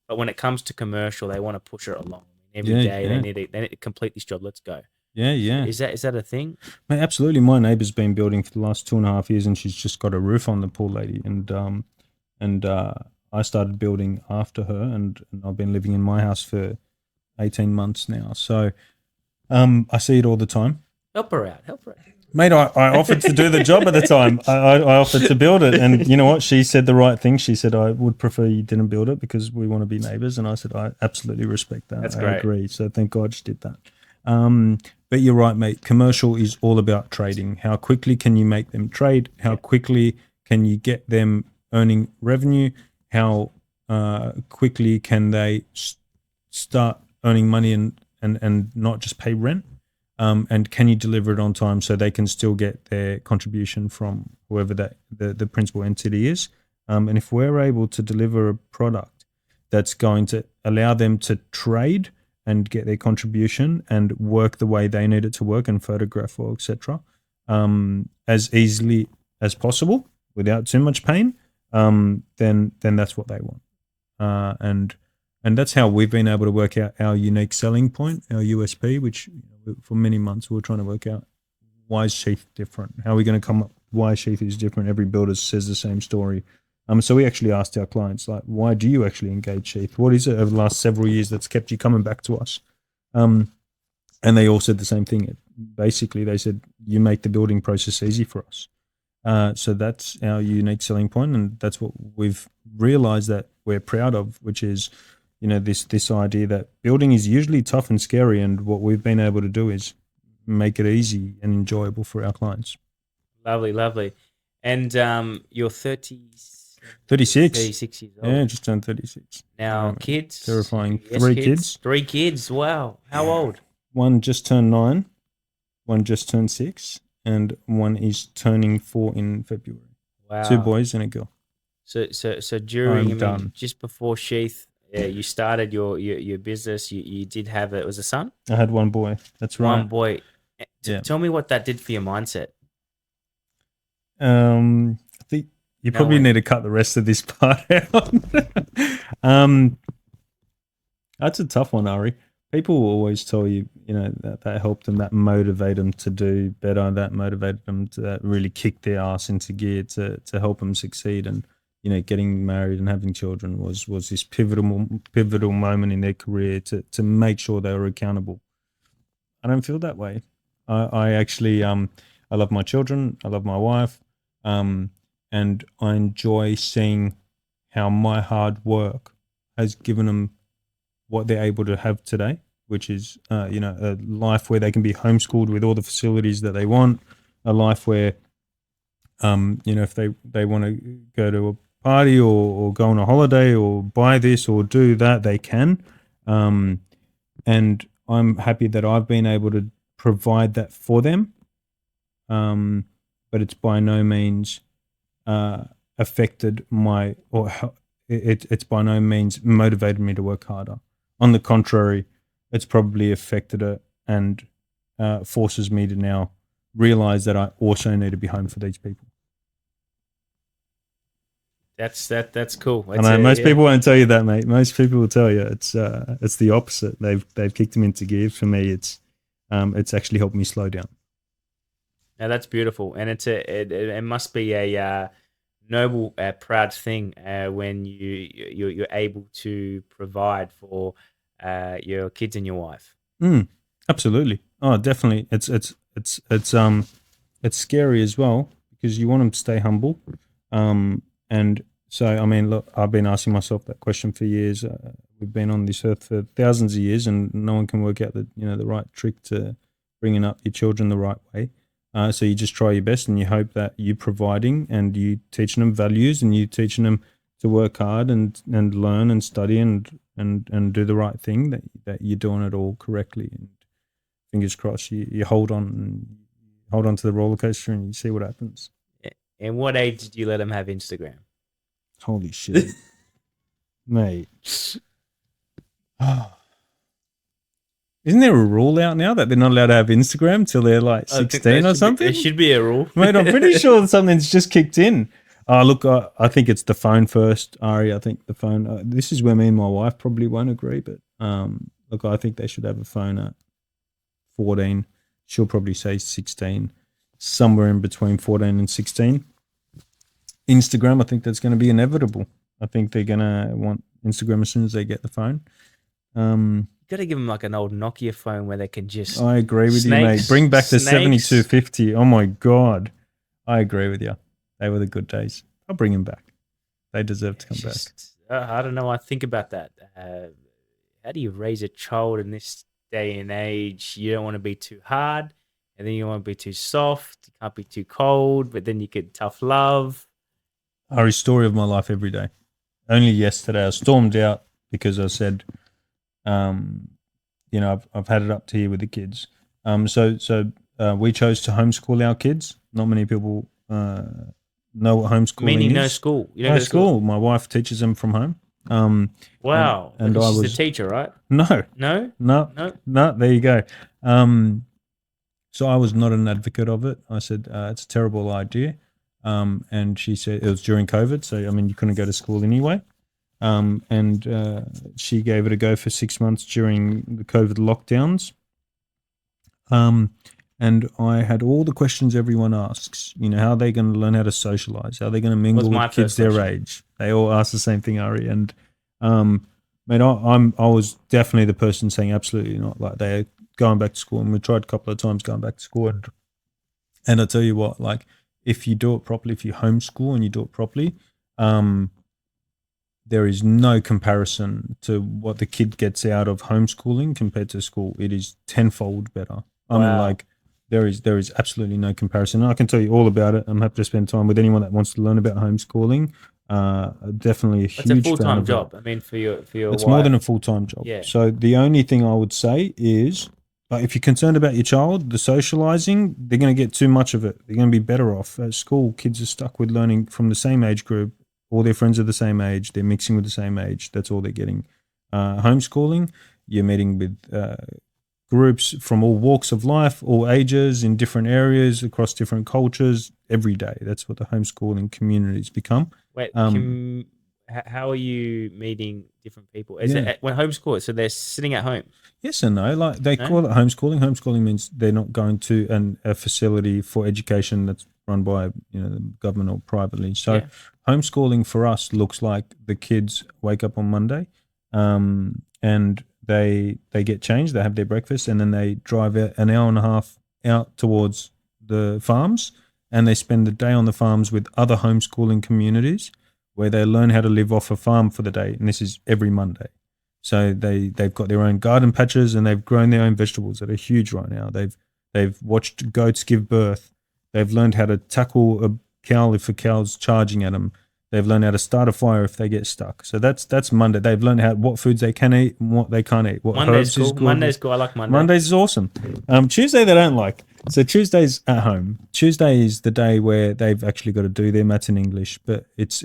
But when it comes to commercial, they want to push it along. Every day they need to complete this job. Let's go. Yeah. Is that a thing? Mate, absolutely. My neighbour's been building for the last 2.5 years, and she's just got a roof on, the poor lady. And I started building after her, and I've been living in my house for 18 months now. So I see it all the time. Help her out. Mate, I offered to do the job at the time. I offered to build it. And you know what? She said the right thing. She said, I would prefer you didn't build it because we want to be neighbours. And I said, I absolutely respect that. That's I great. agree. So thank God she did that. But you're right, mate. Commercial is all about trading. How quickly can you make them trade? How quickly can you get them earning revenue? How quickly can they start earning money and not just pay rent? And can you deliver it on time so they can still get their contribution from whoever the principal entity is? And if we're able to deliver a product that's going to allow them to trade and get their contribution and work the way they need it to work and photograph or etc. As easily as possible without too much pain, then that's what they want. And that's how we've been able to work out our unique selling point, our USP, which for many months we were trying to work out why is Sheeth different? How are we going to come up why Sheeth is different? Every builder says the same story. So we actually asked our clients, like, why do you actually engage Sheeth? What is it over the last several years that's kept you coming back to us? And they all said the same thing. Basically, they said, you make the building process easy for us. So that's our unique selling point, and that's what we've realized that we're proud of, which is, this idea that building is usually tough and scary, and what we've been able to do is make it easy and enjoyable for our clients. Lovely. And you're 36 years old. Yeah, just turned 36. Now, kids? Terrifying. Yes, Three kids. 3 kids. Wow. How old? One just turned 9, one just turned 6, and one is turning 4 in February. Wow. 2 boys and a girl. So during, just before Sheeth, you started your business, you did have it was a son? I had 1 boy. That's right. 1 boy. Tell me what that did for your mindset. I think you probably need to cut the rest of this part out. That's a tough one, Ari. People will always tell you, that helped them, that motivate them to do better, that motivated them to really kick their ass into gear to help them succeed. And, getting married and having children was this pivotal moment in their career to make sure they were accountable. I don't feel that way. I actually, I love my children. I love my wife. And I enjoy seeing how my hard work has given them what they're able to have today, which is, a life where they can be homeschooled with all the facilities that they want, a life where, if they want to go to a party or go on a holiday or buy this or do that, they can. And I'm happy that I've been able to provide that for them. But it's by no means affected it's by no means motivated me to work harder. On the contrary, it's probably affected it and forces me to now realize that I also need to be home for these people. That's cool. I know most people won't tell you that, mate. Most people will tell you it's the opposite. They've kicked them into gear. For me, it's actually helped me slow down. Now that's beautiful, and it must be a noble, proud thing when you're able to provide for your kids and your wife. Absolutely. Oh, definitely. It's scary as well because you want them to stay humble. And so, I mean, look, I've been asking myself that question for years. We've been on this earth for thousands of years, and no one can work out the right trick to bringing up your children the right way. So you just try your best, and you hope that you're providing and you teaching them values, and you teaching them to work hard and learn and study and do the right thing. That you're doing it all correctly. And fingers crossed, you hold on to the roller coaster, and you see what happens. And what age did you let them have Instagram? Holy shit, mate! Isn't there a rule out now that they're not allowed to have Instagram till they're like 16 or something? There should be a rule. Mate, I'm pretty sure something's just kicked in. Look, I think it's the phone first, Ari. I think the phone, this is where me and my wife probably won't agree, but look, I think they should have a phone at 14. She'll probably say 16, somewhere in between 14 and 16. Instagram, I think that's going to be inevitable. I think they're going to want Instagram as soon as they get the phone. Got to give them like an old Nokia phone where they can just. I agree with you, mate. Bring back the 7250. Oh my God. I agree with you. They were the good days. I'll bring them back. They deserve to come back. I don't know. I think about that. How do you raise a child in this day and age? You don't want to be too hard, and then you want to be too soft. You can't be too cold, but then you get tough love. Ari's story of my life every day. Only yesterday I stormed out because I said, I've had it up to here with the kids. So we chose to homeschool our kids. Not many people know what homeschooling is. Meaning no school. You don't no school. My wife teaches them from home. Wow. And Because I she's the was teacher, right? no, No? no, No? no. There you go. So I was not an advocate of it. I said it's a terrible idea. And she said it was during COVID, so I mean you couldn't go to school anyway. And she gave it a go for 6 months during the COVID lockdowns. And I had all the questions everyone asks. You know, how are they going to learn how to socialize? How are they going to mingle my with kids first their question. age? They all ask the same thing, Ari. And mate, I was definitely the person saying absolutely not. Like they're going back to school, and we tried a couple of times going back to school. And I tell you what, like if you do it properly, if you homeschool and you do it properly, there is no comparison to what the kid gets out of homeschooling compared to school. It is tenfold better. I mean, like there is absolutely no comparison. And I can tell you all about it. I'm happy to spend time with anyone that wants to learn about homeschooling. Definitely a huge It's a full fan time of job. it. I mean, for your It's wife. more than a full-time job. Yeah. So the only thing I would say is, like, if you're concerned about your child, the socializing, they're going to get too much of it. They're going to be better off. At school, kids are stuck with learning from the same age group. All their friends are the same age. They're mixing with the same age. That's all they're getting. Homeschooling, you're meeting with groups from all walks of life, all ages, in different areas, across different cultures, every day. That's what the homeschooling communities become. Wait, how are you meeting different people? Is Yeah. it when homeschool? So they're sitting at home. Yes and no. Like they No? call it homeschooling. Homeschooling means they're not going to a facility for education that's run by the government or privately. So Yeah. homeschooling for us looks like the kids wake up on Monday, and they get changed. They have their breakfast, and then they drive an hour and a half out towards the farms, and they spend the day on the farms with other homeschooling communities, where they learn how to live off a farm for the day. And this is every Monday. So they've got their own garden patches, and they've grown their own vegetables that are huge right now. They've watched goats give birth. They've learned how to tackle a cow if a cow's charging at them. They've learned how to start a fire if they get stuck. So that's Monday. They've learned what foods they can eat and what they can't eat. What Monday's herbs cool. is good. Monday's cool. I like Monday. Mondays is awesome. Tuesday they don't like. So Tuesday's at home. Tuesday is the day where they've actually got to do their maths and English, but it's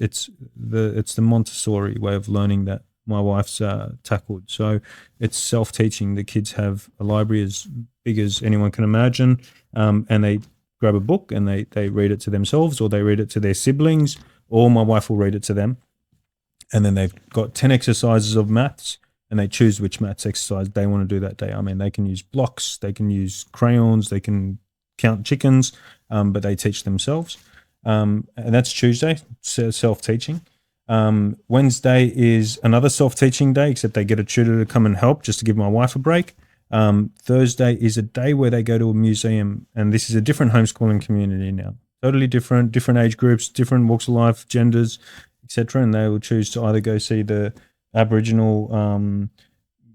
the Montessori way of learning that my wife's tackled. So it's self-teaching. The kids have a library as big as anyone can imagine, and they grab a book and they read it to themselves, or they read it to their siblings, or my wife will read it to them. And then they've got 10 exercises of maths, and they choose which maths exercise they want to do that day. I mean, they can use blocks, they can use crayons, they can count chickens, but they teach themselves. And that's Tuesday, self-teaching. Wednesday is another self-teaching day, except they get a tutor to come and help just to give my wife a break. Thursday is a day where they go to a museum, and this is a different homeschooling community now. Totally different age groups, different walks of life, genders, etc. And they will choose to either go see the Aboriginal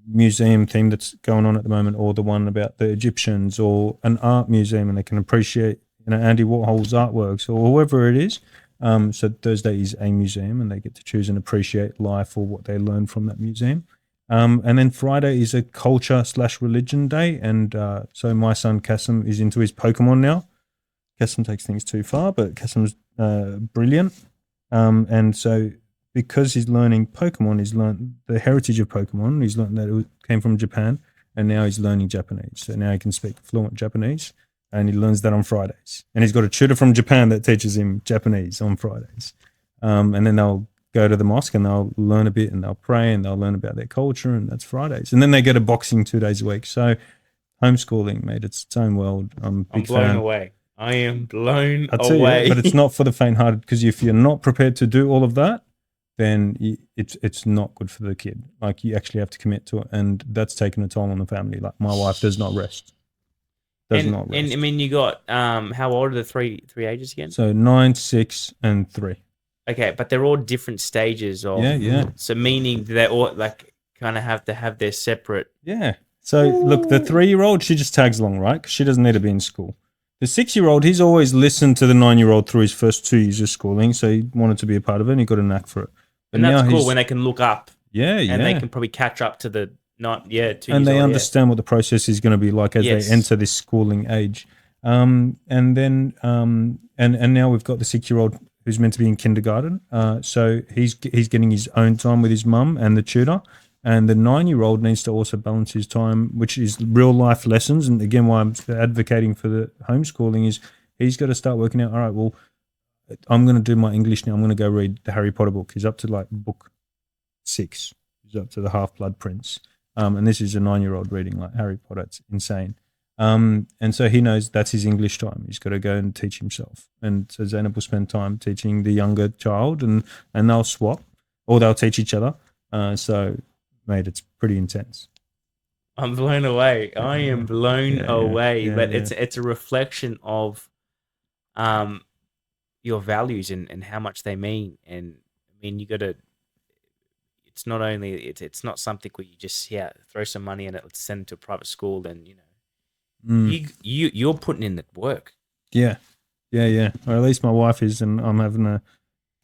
museum thing that's going on at the moment, or the one about the Egyptians, or an art museum, and they can appreciate Andy Warhol's artworks, or whoever it is. So Thursday is a museum, and they get to choose and appreciate life or what they learn from that museum. And then Friday is a culture/religion day, and so my son Kassem is into his Pokemon now. Kassem takes things too far, but Kassem's brilliant. And so because he's learning Pokemon, he's learned the heritage of Pokemon. He's learned that it came from Japan, and now he's learning Japanese. So now he can speak fluent Japanese, and he learns that on Fridays. And he's got a tutor from Japan that teaches him Japanese on Fridays. And then they'll go to the mosque and they'll learn a bit, and they'll pray, and they'll learn about their culture, and that's Fridays. And then they go to boxing 2 days a week. So homeschooling, mate, it's its own world. I'm a big blown fan. away. I am blown Tell away. You, but it's not for the faint-hearted, because if you're not prepared to do all of that, then it's not good for the kid. Like, you actually have to commit to it, and that's taken a toll on the family. Like, my wife does not rest. And I mean, you got how old are the three ages again? So 9, 6, and 3. Okay, but they're all different stages of So meaning they all like kind of have to have their separate. Yeah. So look, the 3-year-old, she just tags along, right? Because she doesn't need to be in school. The 6-year-old, he's always listened to the 9-year-old through his first 2 years of schooling, so he wanted to be a part of it, and he got a knack for it. But and that's cool when they can look up. Yeah. And they can probably catch up to the 2 and years they old, understand what the process is going to be like as they enter this schooling age. And then and now we've got the 6-year-old who's meant to be in kindergarten. So he's getting his own time with his mum and the tutor. And the 9-year-old needs to also balance his time, which is real life lessons. And again, why I'm advocating for the homeschooling is he's got to start working out, all right, well, I'm going to do my English now. I'm going to go read the Harry Potter book. He's up to like book 6. He's up to the Half-Blood Prince. And this is a 9-year-old reading like Harry Potter. It's insane. And so he knows that's his English time. He's got to go and teach himself. And so Zainab will spend time teaching the younger child, and they'll swap, or they'll teach each other. So, mate, it's pretty intense. I'm blown away. I am blown away. But yeah. it's a reflection of your values and how much they mean. And I mean, you got to. It's not only it's not something where you just throw some money in it, let's send it to a private school, and you're putting in the work. Yeah. Or at least my wife is, and I'm having to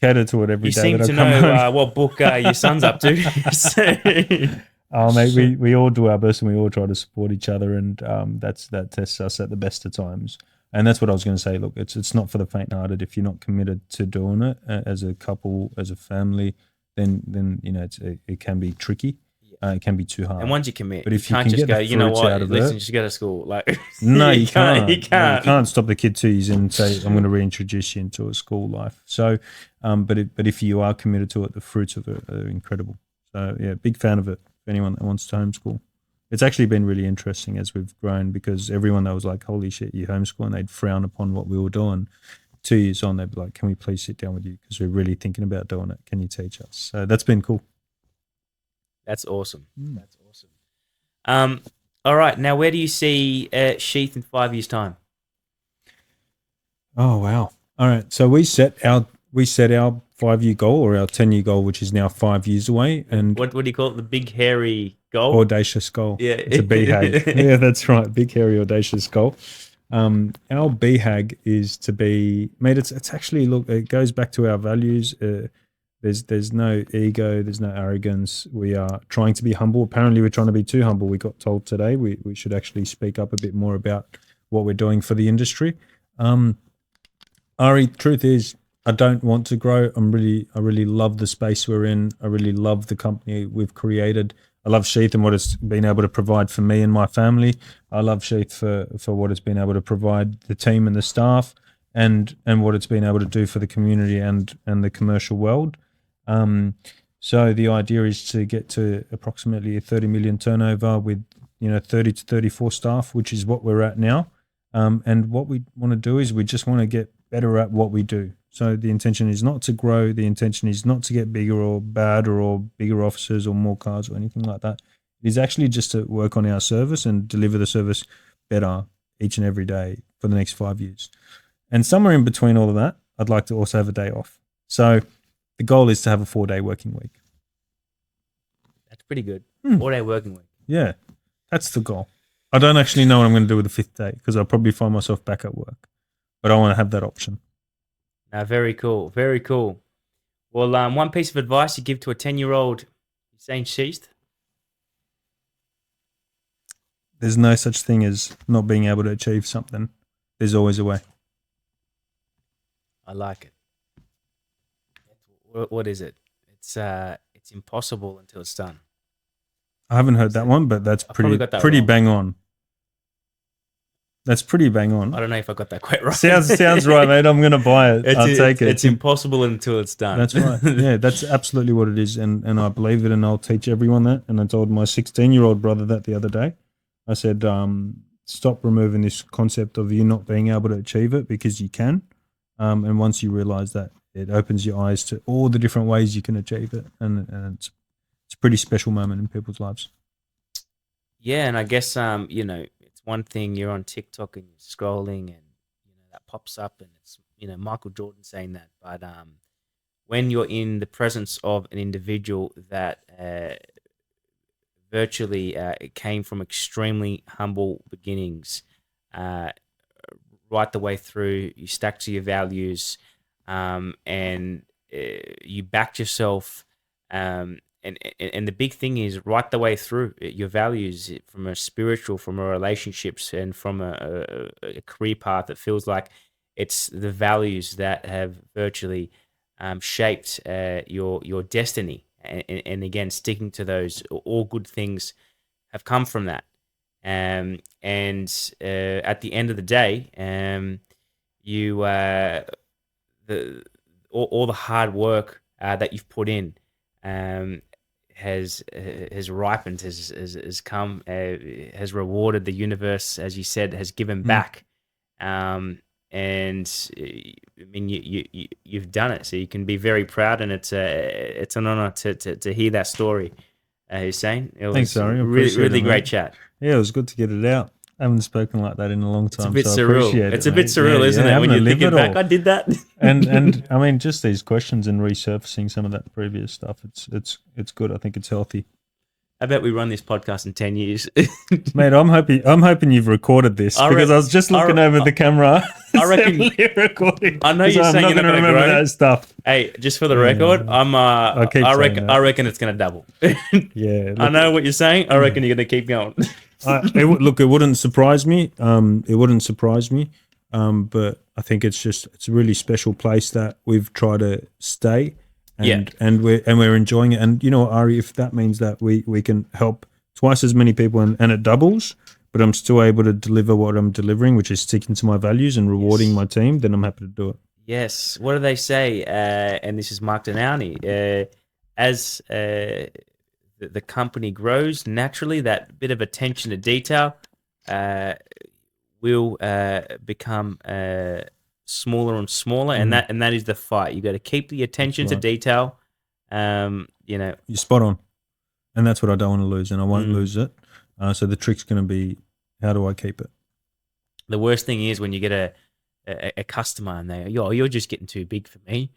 cater to it every day. You seem to know what book your son's up to. Oh, mate, we all do our best, and we all try to support each other, and that tests us at the best of times. And that's what I was going to say. Look, it's not for the faint-hearted. If you're not committed to doing it as a couple, as a family, then it can be tricky. It can be too hard. And once you commit, but if you can't just go, you know what, listen, just go to school. Like, no, you can't. You can't stop the kid 2 years in and say, I'm going to reintroduce you into a school life. So, but if you are committed to it, the fruits of it are incredible. So, yeah, big fan of it. For anyone that wants to homeschool, it's actually been really interesting as we've grown, because everyone that was like, holy shit, you homeschool, and they'd frown upon what we were doing. 2 years on, they'd be like, can we please sit down with you, because we're really thinking about doing it. Can you teach us? So that's been cool. That's awesome. That's awesome. All right, now where do you see Sheeth in 5 years' time? Oh wow! All right, so we set our 5-year goal, or our 10-year goal, which is now 5 years away. And what do you call it? The big hairy goal? Audacious goal. Yeah, it's a BHAG. Yeah, that's right. Big hairy audacious goal. Our BHAG is to be, mate. It's actually, look, it goes back to our values. There's no ego, there's no arrogance. We are trying to be humble. Apparently, we're trying to be too humble. We got told today we should actually speak up a bit more about what we're doing for the industry. Ari, truth is, I don't want to grow. I really love the space we're in. I really love the company we've created. I love Sheeth and what it's been able to provide for me and my family. I love Sheeth for what it's been able to provide the team and the staff, and what it's been able to do for the community and the commercial world. So the idea is to get to approximately a 30 million turnover with 30 to 34 staff, which is what we're at now. And what we want to do is we just want to get better at what we do. So the intention is not to grow. The intention is not to get bigger or badder or bigger offices or more cars or anything like that. It is actually just to work on our service and deliver the service better each and every day for the next 5 years. And somewhere in between all of that, I'd like to also have a day off. So the goal is to have a 4-day working week. That's pretty good. 4-day working week. Yeah, that's the goal. I don't actually know what I'm going to do with the 5th day, because I'll probably find myself back at work. But I want to have that option. Now, very cool. Very cool. Well, one piece of advice you give to a 10-year-old Hussein Sheeth? There's no such thing as not being able to achieve something. There's always a way. I like it. What is it? It's impossible until it's done. I haven't heard that one, but that's pretty bang on. That's pretty bang on. I don't know if I got that quite right. Sounds right, mate. I'm going to buy it. I'll take it. It's impossible until it's done. That's right. Yeah, that's absolutely what it is. And I believe it, and I'll teach everyone that. And I told my 16-year-old brother that the other day. I said, stop removing this concept of you not being able to achieve it, because you can. And once you realize that, it opens your eyes to all the different ways you can achieve it. And it's a pretty special moment in people's lives. Yeah, and I guess, it's one thing you're on TikTok and you're scrolling and, that pops up and it's, Michael Jordan saying that. But when you're in the presence of an individual that virtually came from extremely humble beginnings, right the way through, you stuck to your values, and you backed yourself, and the big thing is right the way through your values, from a spiritual, from a relationships, and from a career path. It feels like It's the values that have virtually shaped your destiny. And again, sticking to those, all good things have come from that. And at the end of the day, all the hard work that you've put in has ripened, has come, has rewarded the universe, as you said, has given back. And I mean, you've done it, so you can be very proud, and it's an honor to hear that story, Hussein. It was Thanks, Ari. really great chat. Yeah, it was good to get it out. I haven't spoken like that in a long time. It's a bit so surreal. I appreciate It's it, a bit mate. surreal, isn't it? When you're thinking back, I did that. and I mean, just these questions and resurfacing some of that previous stuff. It's good. I think it's healthy. I bet we run this podcast in 10 years. Mate, I'm hoping you've recorded this because I was just looking over the camera. I reckon recording. I know you're saying you're not going to remember grow that stuff. Hey, just for the record, I reckon it's going to double. Yeah, I know what you're saying. I reckon you're going to keep going. Look, it wouldn't surprise me. It wouldn't surprise me. But I think it's a really special place that we've tried to stay. And we're enjoying it. And you know, Ari, if that means that we can help twice as many people and it doubles, but I'm still able to deliver what I'm delivering, which is sticking to my values and rewarding my team, then I'm happy to do it. Yes. What do they say? And this is Mark Downey. As the company grows, naturally, that bit of attention to detail will become smaller and smaller, and that is the fight. You got to keep the attention to detail. You're spot on, and that's what I don't want to lose, and I won't lose it. So the trick's going to be, how do I keep it? The worst thing is when you get a customer and they, you're just getting too big for me.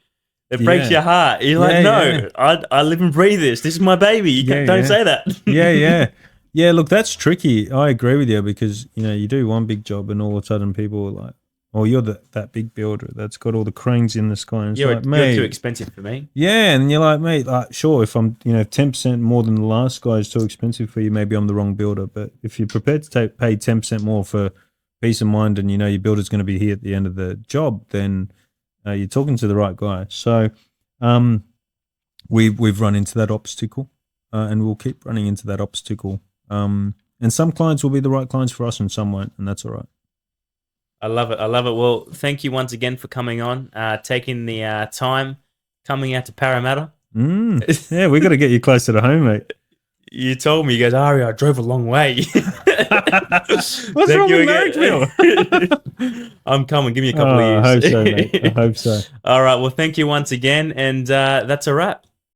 It breaks your heart. You're like, no, I live and breathe this. This is my baby. You don't say that. Yeah. Look, that's tricky. I agree with you because you do one big job and all of a sudden people are like, "Oh, you're that big builder that's got all the cranes in the sky." And you're like, mate, too expensive for me. Yeah, and you're like, mate, sure, if I'm 10% more than the last guy is too expensive for you, maybe I'm the wrong builder. But if you're prepared to pay 10% more for peace of mind, and your builder's going to be here at the end of the job, then you're talking to the right guy. So we've run into that obstacle, and we'll keep running into that obstacle. And some clients will be the right clients for us, and some won't, and that's all right. I love it. Well, thank you once again for coming on, taking the time, coming out to Parramatta. Yeah, we got to get you closer to home, mate. You told me, you guys, Ari, I drove a long way. What's wrong with Marrickville? I'm coming. Give me a couple of years. I hope so, mate. I hope so. All right. Well, thank you once again. And that's a wrap.